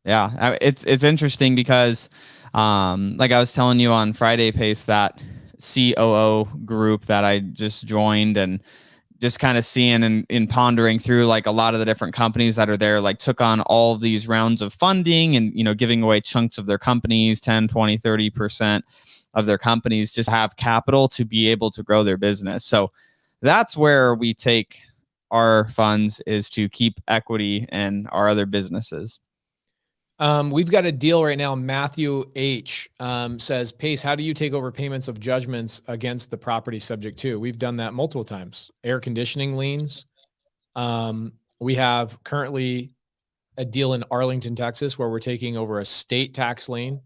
Yeah, it's interesting because, like I was telling you on Friday, Pace, that COO group that I just joined, and just kind of seeing and pondering through like a lot of the different companies that are there, like took on all of these rounds of funding and, giving away chunks of their companies, 10, 20, 30% of their companies, just have capital to be able to grow their business. So that's where we take our funds, is to keep equity in our other businesses.
We've got a deal right now. Matthew H says, Pace, how do you take over payments of judgments against the property subject to? We've done that multiple times. Air conditioning liens. We have currently a deal in Arlington, Texas, where we're taking over a state tax lien,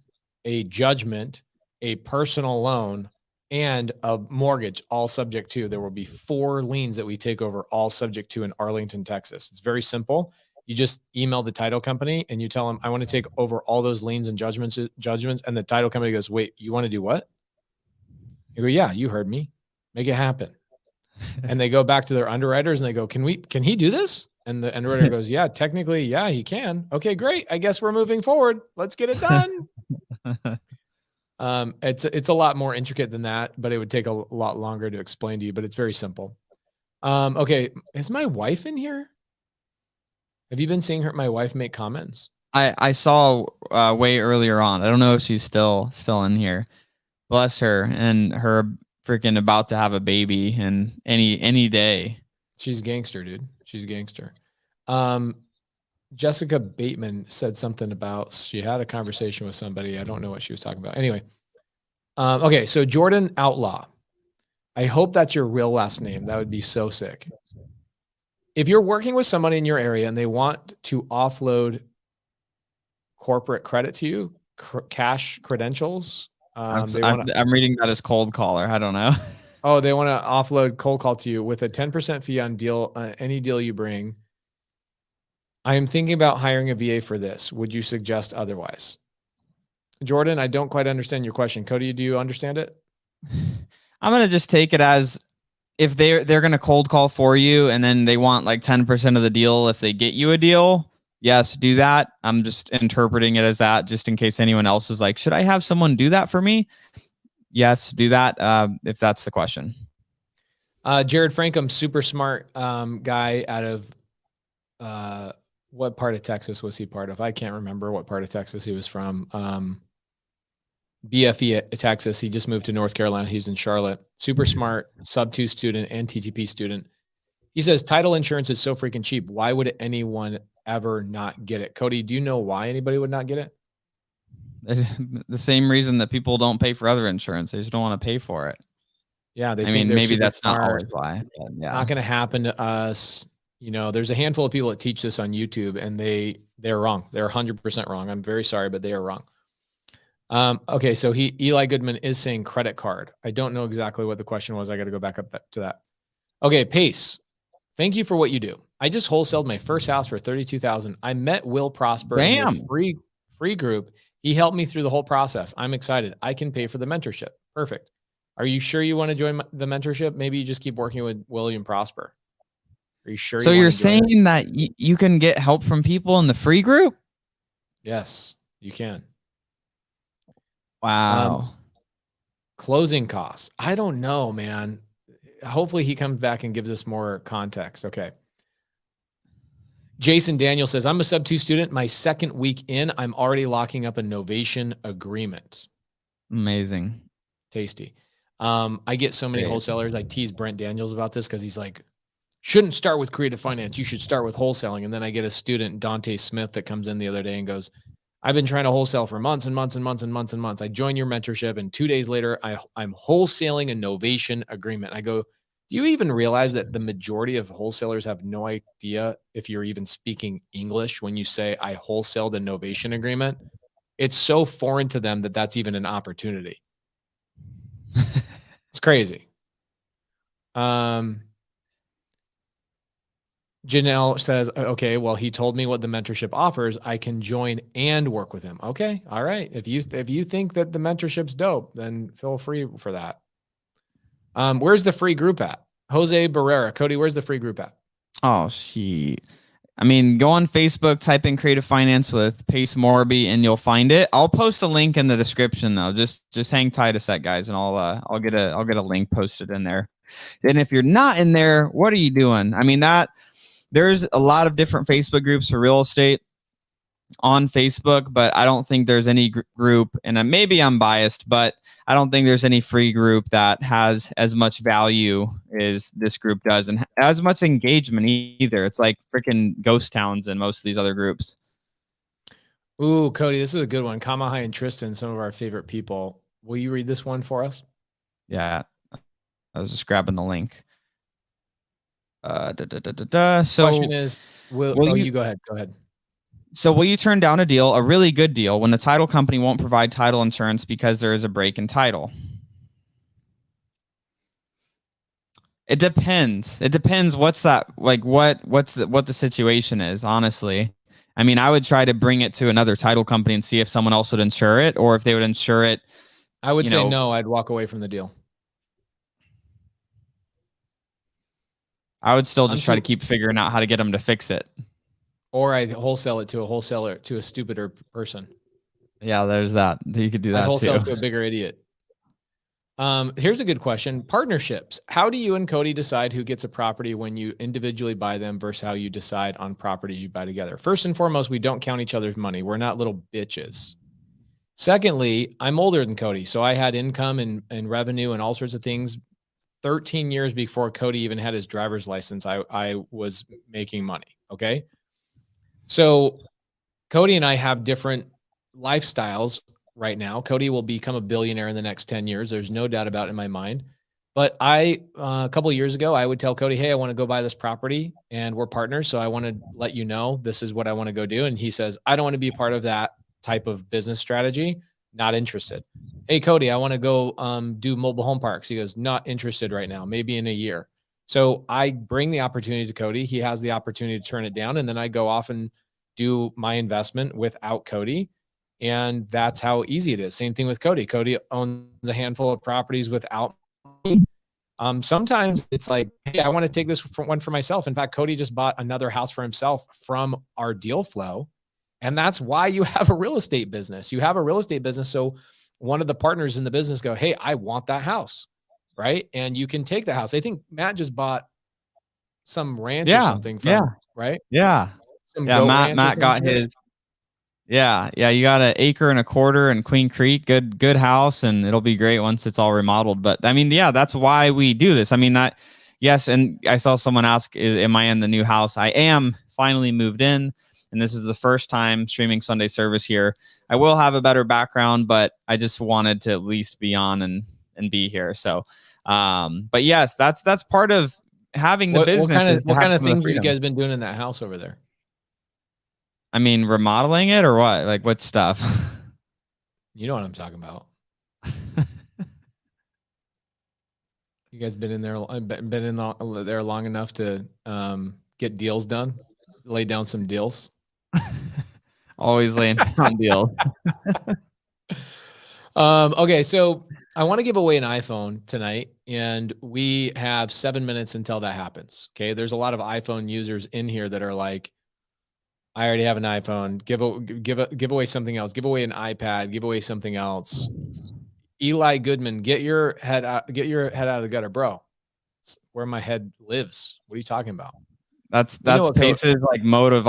a judgment, a personal loan, and a mortgage, all subject to. There will be 4 liens that we take over, all subject to, in Arlington, Texas. It's very simple. You just email the title company and you tell them, I want to take over all those liens and judgments. And the title company goes, wait, you want to do what? You go, yeah, you heard me. Make it happen. And they go back to their underwriters and they go, can he do this? And the underwriter goes, yeah, technically, yeah, he can. Okay, great. I guess we're moving forward. Let's get it done. It's a lot more intricate than that, but it would take a lot longer to explain to you, but it's very simple. Okay. Is my wife in here? Have you been seeing my wife make comments?
I saw way earlier on. I don't know if she's still in here. Bless her, and her freaking about to have a baby and any day.
She's gangster, dude. She's gangster. Jessica Bateman said something about she had a conversation with somebody. I don't know what she was talking about. Anyway. Okay. So Jordan Outlaw. I hope that's your real last name. That would be so sick. If you're working with somebody in your area and they want to offload corporate credit to you, cash credentials,
I'm reading that as cold caller. I don't know.
Oh, they want to offload cold call to you with a 10% fee on any deal you bring. I am thinking about hiring a VA for this. Would you suggest otherwise? Jordan, I don't quite understand your question. Cody, do you understand it?
I'm going to just take it as if they're going to cold call for you and then they want like 10% of the deal if they get you a deal. Yes, do that. I'm just interpreting it as that, just in case anyone else is like, should I have someone do that for me? Yes, do that if that's the question.
Jared Frankham, super smart guy out of what part of Texas was he part of? I can't remember what part of Texas he was from. BFE at Texas. He just moved to North Carolina. He's in Charlotte. Super smart, sub-2 student and TTP student. He says title insurance is so freaking cheap. Why would anyone ever not get it? Cody, do you know why anybody would not get it?
The same reason that people don't pay for other insurance. They just don't want to pay for it.
Yeah.
I mean, maybe that's not always why. Yeah.
Not going to happen to us. You know, there's a handful of people that teach this on YouTube and they're wrong. They're 100% wrong. I'm very sorry, but they are wrong. Okay. So Eli Goodman is saying credit card. I don't know exactly what the question was. I got to go back up to that. Okay. Pace. Thank you for what you do. I just wholesaled my first house for $32,000. I met Will Prosper in the free group. He helped me through the whole process. I'm excited. I can pay for the mentorship. Perfect. Are you sure you want to join the mentorship? Maybe you just keep working with William Prosper. Are you sure?
So you're saying that you can get help from people in the free group?
Yes, you can.
Wow.
Closing costs. I don't know, man. Hopefully he comes back and gives us more context. Okay. Jason Daniel says, I'm a sub-2 student. My second week in, I'm already locking up a novation agreement.
Amazing.
Tasty. I get so many wholesalers. I tease Brent Daniels about this because he's like, shouldn't start with creative finance. You should start with wholesaling. And then I get a student, Dante Smith, that comes in the other day and goes, I've been trying to wholesale for months and months and months and months and months. I join your mentorship and 2 days later, I'm wholesaling a novation agreement. I go, do you even realize that the majority of wholesalers have no idea if you're even speaking English when you say I wholesaled a novation agreement? It's so foreign to them that that's even an opportunity. It's crazy. Janelle says, okay, well, he told me what the mentorship offers. I can join and work with him. Okay. All right. If you think that the mentorship's dope, then feel free for that. Where's the free group at? Jose Barrera. Cody, where's the free group at?
Oh, shit. I mean, go on Facebook, type in Creative Finance with Pace Morby, and you'll find it. I'll post a link in the description though. Just hang tight a sec, guys, and I'll get a link posted in there. And if you're not in there, what are you doing? I mean, there's a lot of different Facebook groups for real estate on Facebook, but I don't think there's any group, and maybe I'm biased, but I don't think there's any free group that has as much value as this group does and as much engagement either. It's like freaking ghost towns in most of these other groups.
Ooh, Cody, this is a good one. Kamahai and Tristan, some of our favorite people. Will you read this one for us?
Yeah. I was just grabbing the link. So
question is, will you go ahead? Go ahead.
So will you turn down a really good deal, when the title company won't provide title insurance because there is a break in title? It depends. It depends what's that like what the situation is, honestly. I mean, I would try to bring it to another title company and see if someone else would insure it or if they would insure it.
I would say no, I'd walk away from the deal.
I would still just try to keep figuring out how to get them to fix it.
Or I'd wholesale it to a wholesaler, to a stupider person.
Yeah, there's that. You could do that
I'd wholesale
too.
to a bigger idiot. Here's a good question. Partnerships. How do you and Cody decide who gets a property when you individually buy them versus how you decide on properties you buy together? First and foremost, we don't count each other's money. We're not little bitches. Secondly, I'm older than Cody, so I had income and revenue and all sorts of things. 13 years before Cody even had his driver's license, I was making money. Okay. So Cody and I have different lifestyles right now. Cody will become a billionaire in the next 10 years. There's no doubt about it in my mind. But a couple of years ago, I would tell Cody, hey, I want to go buy this property and we're partners. So I want to let you know, this is what I want to go do. And he says, I don't want to be part of that type of business strategy. Not interested. Hey, Cody, I want to go do mobile home parks. He goes, not interested right now, maybe in a year. So I bring the opportunity to Cody. He has the opportunity to turn it down. And then I go off and do my investment without Cody. And that's how easy it is. Same thing with Cody. Cody owns a handful of properties without me. Sometimes it's like, hey, I want to take this one for myself. In fact, Cody just bought another house for himself from our deal flow. And that's why you have a real estate business. You have a real estate business. So one of the partners in the business go, hey, I want that house. Right. And you can take the house. I think Matt just bought some ranch or something from, right?
Yeah.
Some
Matt got his. Yeah. You got an acre and a quarter in Queen Creek. Good house. And it'll be great once it's all remodeled. But I mean, yeah, that's why we do this. I mean, yes. And I saw someone ask, am I in the new house? I am finally moved in. And this is the first time streaming Sunday service here. I will have a better background, but I just wanted to at least be on and be here. So, but yes, that's part of having the business.
What kind of things have you guys been doing in that house over there?
I mean, remodeling it or what? Like what stuff?
You know what I'm talking about. You guys been in there long enough to get deals done, lay down some deals.
Always laying down deals.
Okay, so I want to give away an iPhone tonight, and we have 7 minutes until that happens. Okay, there's a lot of iPhone users in here that are like, I already have an iPhone. Give away something else. Give away an iPad. Give away something else. Eli Goodman, get your head out of the gutter, bro. It's where my head lives. What are you talking about?
That's Pace's like modus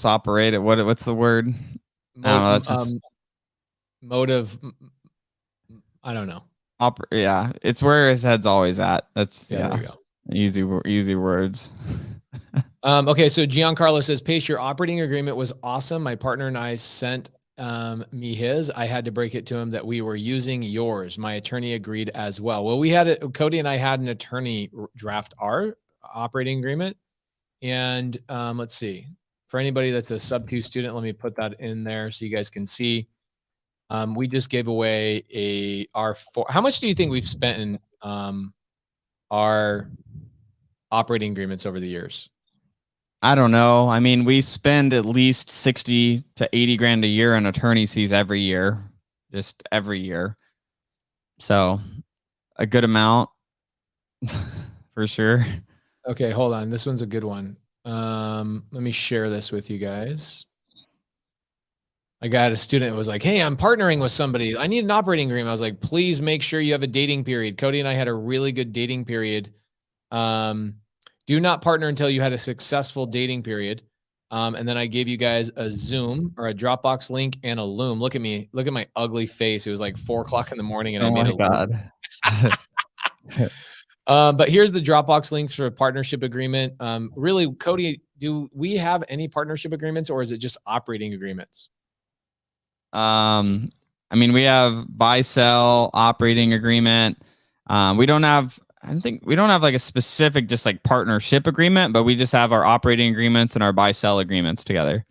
operandi. What's the word?
Motive. I don't know.
Yeah, it's where his head's always at. That's
There you go.
Easy words.
Okay, so Giancarlo says, Pace, your operating agreement was awesome. My partner and I sent me his. I had to break it to him that we were using yours. My attorney agreed as well. Well, Cody and I had an attorney draft our operating agreement. And let's see. For anybody that's a sub-2 student, let me put that in there so you guys can see. We just gave away how much do you think we've spent in our operating agreements over the years?
I don't know. I mean, we spend at least 60 to 80 grand a year on attorney fees every year, just every year. So a good amount for sure.
Okay, hold on. This one's a good one. Let me share this with you guys. I got a student that was like, hey, I'm partnering with somebody. I need an operating agreement. I was like, please make sure you have a dating period. Cody and I had a really good dating period. Do not partner until you had a successful dating period. And then I gave you guys a Zoom or a Dropbox link and a Loom. Look at me. Look at my ugly face. It was like 4 o'clock in the morning and I made but here's the Dropbox links for a partnership agreement. Really, Cody, do we have any partnership agreements or is it just operating agreements?
I mean, we have buy-sell operating agreement. We don't have like a specific just like partnership agreement, but we just have our operating agreements and our buy-sell agreements together.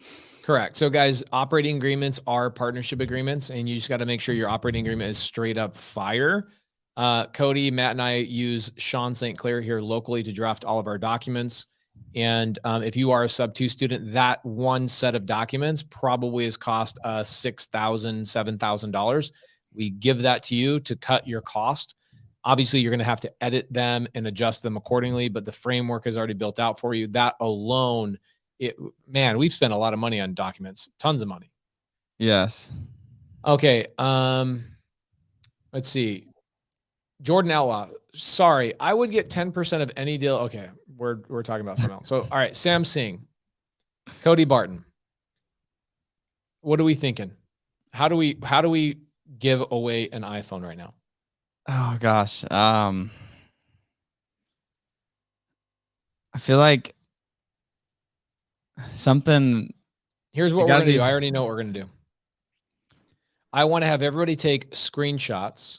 Correct. So guys, operating agreements are partnership agreements, and you just got to make sure your operating agreement is straight up fire. Cody, Matt, and I use Sean St. Clair here locally to draft all of our documents. And if you are a sub-2 student, that one set of documents probably has cost $6,000, $7,000. We give that to you to cut your cost. Obviously, you're going to have to edit them and adjust them accordingly, but the framework is already built out for you. That alone, man, we've spent a lot of money on documents, tons of money.
Yes.
Okay. Let's see. Jordan Outlaw, sorry, I would get 10% of any deal. Okay, we're talking about something else. So, all right, Sam Singh, Cody Barton, what are we thinking? How do we give away an iPhone right now?
Oh gosh, I feel like something.
Here's what we're gonna do. I already know what we're gonna do. I want to have everybody take screenshots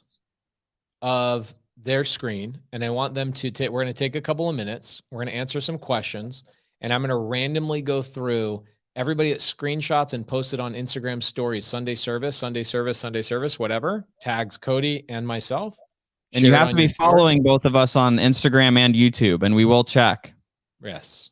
of their screen, and I want them to take, we're going to take a couple of minutes. We're going to answer some questions, and I'm going to randomly go through everybody that screenshots and post it on Instagram stories, Sunday service, whatever, tags Cody and myself.
And you have to be following both of us on Instagram and YouTube, and we will check.
Yes.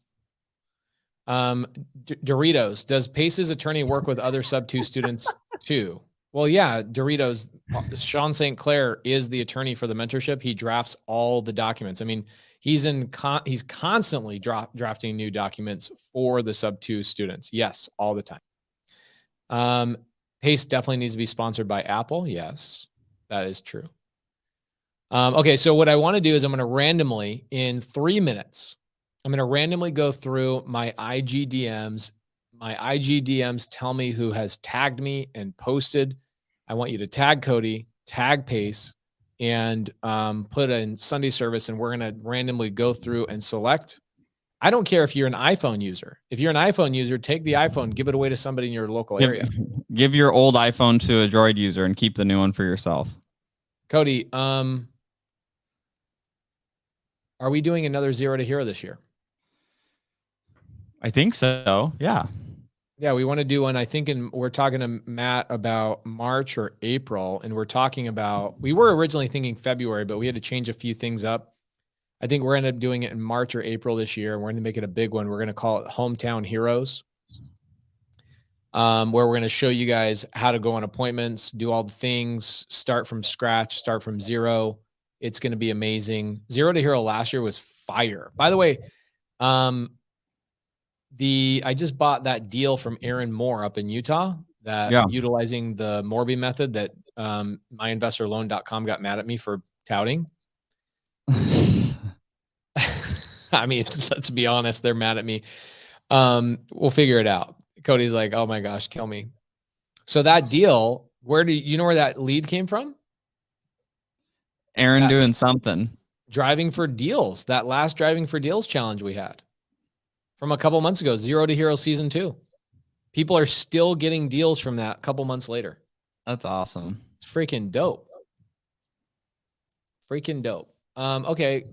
Doritos, does Pace's attorney work with other sub-2 students too? Well, yeah, Doritos, Sean St. Clair is the attorney for the mentorship. He drafts all the documents. I mean, he's constantly drafting new documents for the sub-2 students. Yes, all the time. Pace definitely needs to be sponsored by Apple. Yes, that is true. Okay, so what I want to do is I'm going to randomly, in 3 minutes, I'm going to randomly go through my IG DMs. My IG DMs tell me who has tagged me and posted. I want you to tag Cody, tag Pace, and put in Sunday service, and we're going to randomly go through and select. I don't care if you're an iPhone user. If you're an iPhone user, take the iPhone, give it away to somebody in your local area.
Give your old iPhone to a Droid user and keep the new one for yourself.
Cody, are we doing another Zero to Hero this year?
I think so. Yeah.
Yeah, we want to do one. I think we're talking to Matt about March or April, and we're talking about, we were originally thinking February, but we had to change a few things up. I think we're going to end up doing it in March or April this year. We're going to make it a big one. We're going to call it Hometown Heroes, where we're going to show you guys how to go on appointments, do all the things, start from scratch, start from zero. It's going to be amazing. Zero to Hero last year was fire. By the way, I just bought that deal from Aaron Moore up in Utah, utilizing the Morby method that myinvestorloan.com got mad at me for touting. I mean, let's be honest, they're mad at me. We'll figure it out. Cody's like, oh my gosh, kill me. So that deal, where do you know where that lead came from?
Aaron doing something.
Driving for Deals. That last Driving for Deals challenge we had from a couple months ago, Zero to Hero season 2. People are still getting deals from that a couple months later.
That's awesome.
It's freaking dope. Freaking dope. Okay.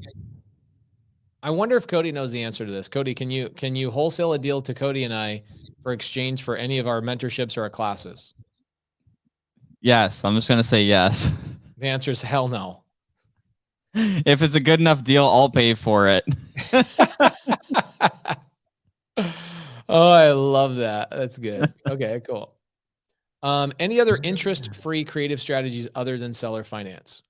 I wonder if Cody knows the answer to this. Cody, can you wholesale a deal to Cody and I for exchange for any of our mentorships or our classes?
Yes. I'm just going to say yes.
The answer is hell no.
If it's a good enough deal, I'll pay for it.
Oh, I love that. That's good. Okay, cool. Any other interest-free creative strategies other than seller finance?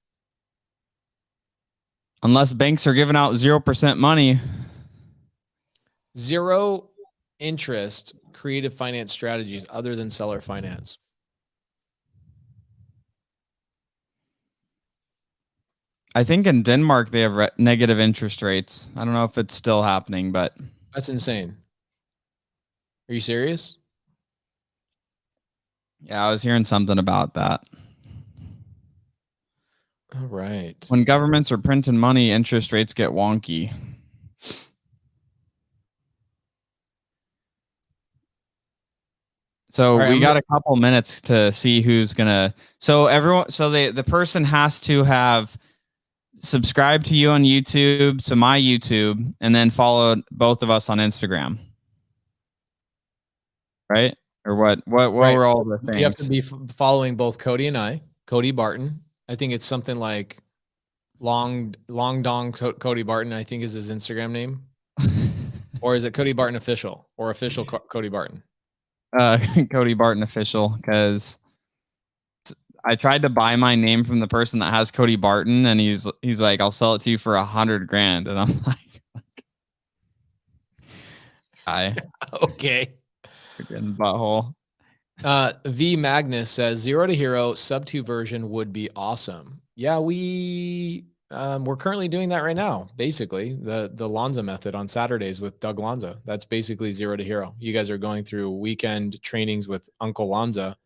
Unless banks are giving out 0% money.
Zero interest creative finance strategies other than seller finance.
I think in Denmark they have negative interest rates. I don't know if it's still happening, but
that's insane. Are you serious?
Yeah, I was hearing something about that.
All right.
When governments are printing money, interest rates get wonky. So we got a couple minutes to see who's gonna. So the person has to have subscribed to you on YouTube, to my YouTube, and then follow both of us on Instagram. Right? Or what were all the things?
You have to be following both Cody and I, Cody Barton. I think it's something like Long Dong Cody Barton, I think is his Instagram name. Or is it Cody Barton official or official Cody Barton?
Cody Barton official, because I tried to buy my name from the person that has Cody Barton, and he's like, I'll sell it to you for $100,000, and I'm like,
okay.
Freaking butthole.
V Magnus says 0 to hero sub 2 version would be awesome. Yeah, we're currently doing that right now. Basically, the Lanza method on Saturdays with Doug Lanza. That's basically 0 to hero. You guys are going through weekend trainings with Uncle Lanza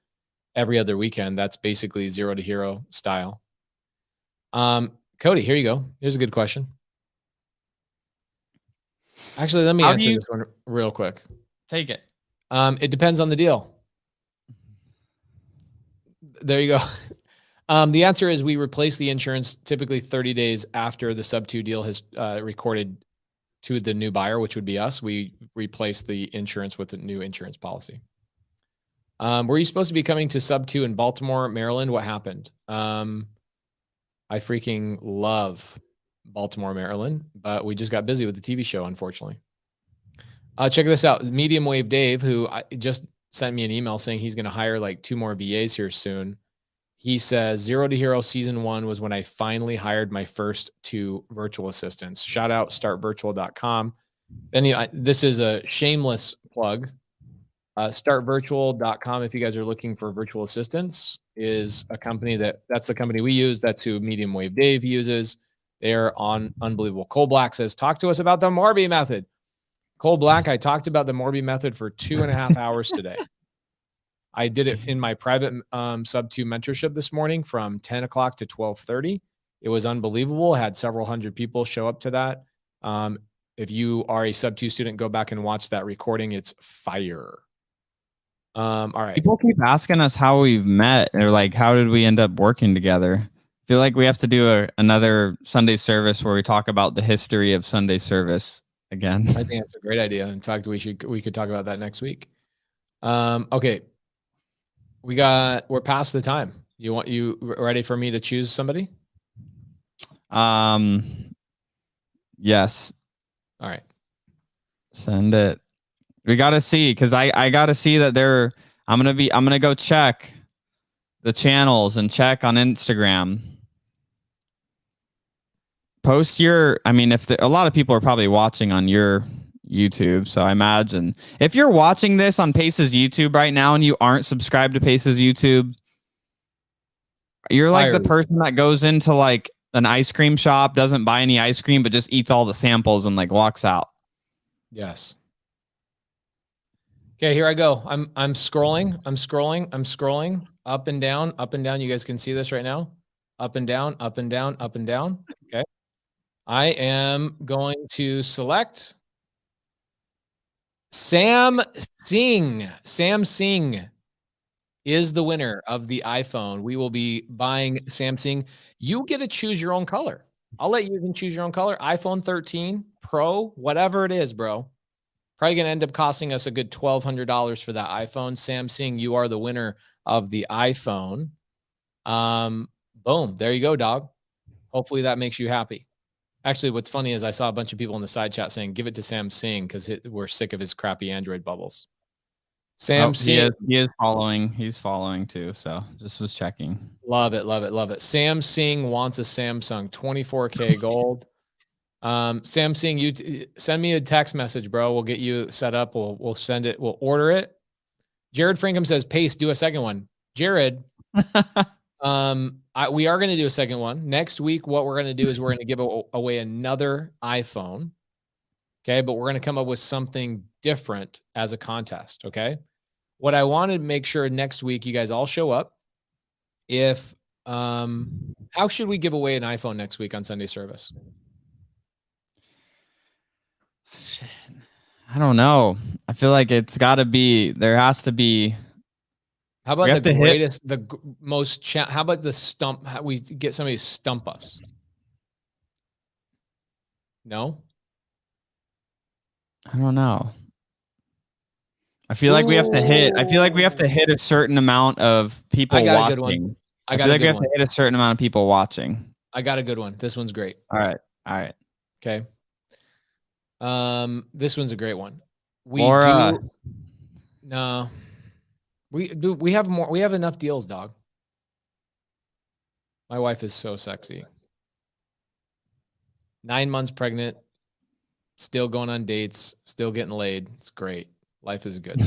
every other weekend. That's basically 0 to hero style. Cody, here you go. Here's a good question. Actually, let me answer this one real quick.
Take it.
It depends on the deal. There you go. The answer is we replace the insurance typically 30 days after the sub 2 deal has recorded to the new buyer, which would be us. We replace the insurance with a new insurance policy. Were you supposed to be coming to sub 2 in Baltimore, Maryland? What happened? I freaking love Baltimore, Maryland, but we just got busy with the TV show, unfortunately. Check this out. Medium Wave Dave, who just sent me an email saying he's going to hire like 2 more VAs here soon. He says 0 to hero season 1 was when I finally hired my first 2 virtual assistants. Shout out startvirtual.com. Then this is a shameless plug. Startvirtual.com, if you guys are looking for virtual assistants, is a company that's the company we use. That's who Medium Wave Dave uses. They're on unbelievable. Cole Black says, talk to us about the Morby method. Cole Black, I talked about the Morby method for 2.5 hours today. I did it in my private sub 2 mentorship this morning from 10 o'clock to 12:30. It was unbelievable. I had several hundred people show up to that. If you are a sub 2 student, go back and watch that recording. It's fire. All right.
People keep asking us how we've met, or like, how did we end up working together? I feel like we have to do another Sunday service where we talk about the history of Sunday service again.
I think that's a great idea. In fact, we could talk about that next week. Okay. We're past the time. You ready for me to choose somebody?
Yes.
All right.
Send it. We got to see, because I got to see that I'm going to go check the channels and check on Instagram. Post a lot of people are probably watching on your YouTube, so I imagine if you're watching this on Pace's YouTube right now and you aren't subscribed to Pace's YouTube, you're like the person that goes into like an ice cream shop, doesn't buy any ice cream, but just eats all the samples and like walks out.
Yes. Okay, here I go. I'm scrolling. I'm scrolling up and down, up and down. You guys can see this right now. Up and down, up and down, up and down. Okay. I am going to select Sam Singh. Sam Singh is the winner of the iPhone. We will be buying Sam Singh. You get to choose your own color. I'll let you even choose your own color. iPhone 13 Pro, whatever it is, bro. Probably going to end up costing us a good $1,200 for that iPhone. Sam Singh, you are the winner of the iPhone. Boom. There you go, dog. Hopefully that makes you happy. Actually, what's funny is I saw a bunch of people in the side chat saying, give it to Sam Singh because we're sick of his crappy Android bubbles. Sam Singh.
He is following. He's following too. So just was checking.
Love it. Love it. Love it. Sam Singh wants a Samsung 24K gold. Sam Singh, you send me a text message, bro. We'll get you set up. We'll send it. We'll order it. Jared Frankham says, Pace, do a second one. Jared, we are going to do a second one. Next week, what we're going to do is we're going to give away another iPhone. Okay. But we're going to come up with something different as a contest. Okay. What I want to make sure next week, you guys all show up. How should we give away an iPhone next week on Sunday service?
Shit. I don't know. I feel like it's got to be, there has to be.
How about the greatest, how about the stump? How we get somebody to stump us? No?
I don't know. I feel like we have to hit a certain amount of people watching. I feel like we have to hit a certain amount of people watching.
I got a good one. This one's great.
All right. All right.
Okay. This one's a great one. We have more. We have enough deals, dog. My wife is so sexy. 9 months pregnant, still going on dates, still getting laid. It's great. Life is good.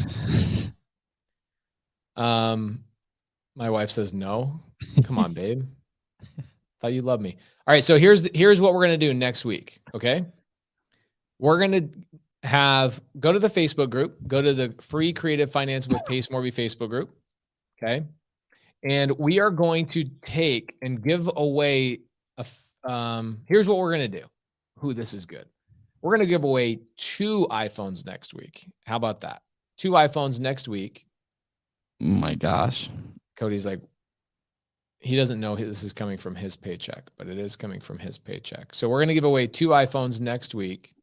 My wife says no. Come on, babe. Thought you loved me. All right. So here's what we're going to do next week. Okay. We're going to go to the Facebook group, go to the free creative finance with Pace Morby Facebook group. Okay. And we are going to take and give away here's what we're going to do. This is good. We're going to give away 2 iPhones next week. How about that? 2 iPhones next week.
Oh my gosh.
Cody's like, he doesn't know this is coming from his paycheck, but it is coming from his paycheck. So we're going to give away 2 iPhones next week.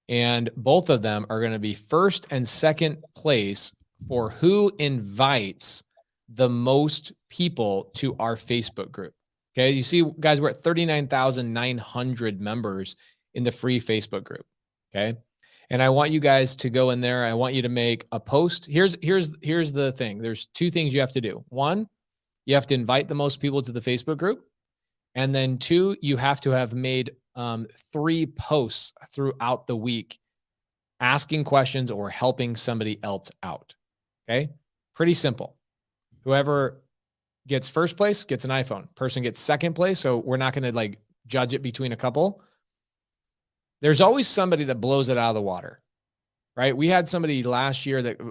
And both of them are going to be first and second place for who invites the most people to our Facebook group. Okay. You see, guys, we're at 39,900 members in the free Facebook group. Okay. And I want you guys to go in there. I want you to make a post. Here's the thing. There's 2 things you have to do. 1, you have to invite the most people to the Facebook group. And then 2, you have to have made 3 posts throughout the week asking questions or helping somebody else out. Okay. Pretty simple. Whoever gets first place gets an iPhone. Person gets second place. So we're not going to judge it between a couple. There's always somebody that blows it out of the water, right? We had somebody last year that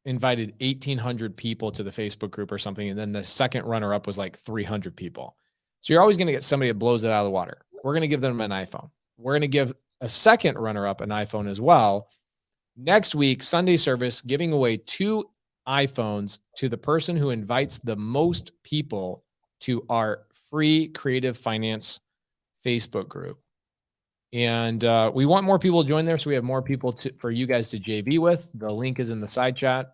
invited 1,800 people to the Facebook group or something. And then the second runner up was 300 people. So you're always going to get somebody that blows it out of the water. We're going to give them an iPhone. We're going to give a second runner up an iPhone as well. Next week, Sunday service, giving away 2 iPhones to the person who invites the most people to our free creative finance Facebook group. And we want more people to join there. So we have more people for you guys to JV with. The link is in the side chat.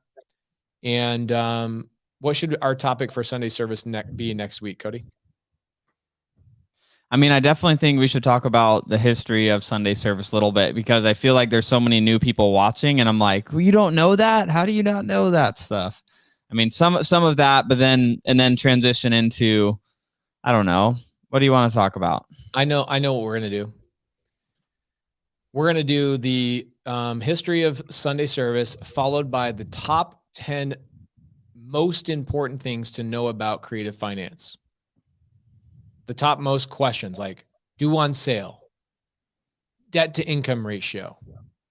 And what should our topic for Sunday service be next week, Cody?
I mean, I definitely think we should talk about the history of Sunday service a little bit, because I feel like there's so many new people watching, and I'm like, well, you don't know that? How do you not know that stuff? I mean, some of that, but then transition into, I don't know. What do you want to talk about?
I know what we're going to do. We're going to do the history of Sunday service, followed by the top 10 most important things to know about creative finance. The top most questions, like due on sale, debt to income ratio,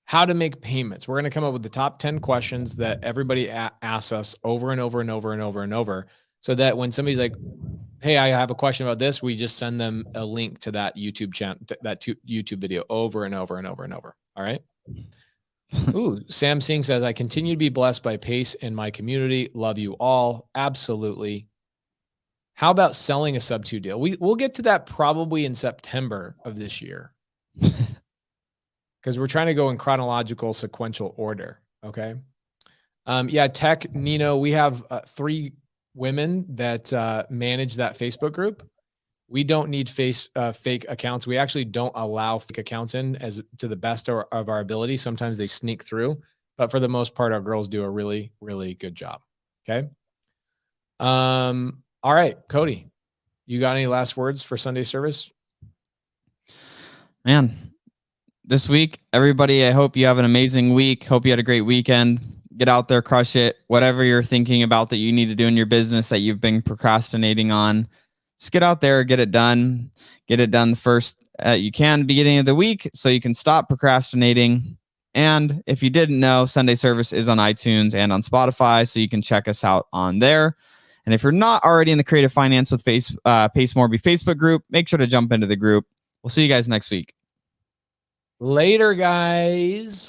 how to make payments. We're going to come up with the top 10 questions that everybody asks us over and over and over and over and over, so that when somebody's like, hey, I have a question about this, we just send them a link to that YouTube channel, that YouTube video over and over and over and over. All right. Ooh, Sam Singh says, I continue to be blessed by Pace and my community. Love you all. Absolutely. How about selling a sub 2 deal? We'll get to that probably in September of this year, because we're trying to go in chronological sequential order. Okay. Yeah. Tech Nino, we have 3 women that manage that Facebook group. We don't need fake accounts. We actually don't allow fake accounts in to the best of our ability. Sometimes they sneak through, but for the most part, our girls do a really, really good job. Okay. All right, Cody, you got any last words for Sunday service?
Man, this week, everybody, I hope you have an amazing week. Hope you had a great weekend. Get out there, crush it. Whatever you're thinking about that you need to do in your business that you've been procrastinating on, just get out there, get it done. Get it done first you can beginning of the week, so you can stop procrastinating. And if you didn't know, Sunday service is on iTunes and on Spotify, so you can check us out on there. And if you're not already in the Creative Finance with Pace Morby Facebook group, make sure to jump into the group. We'll see you guys next week.
Later, guys.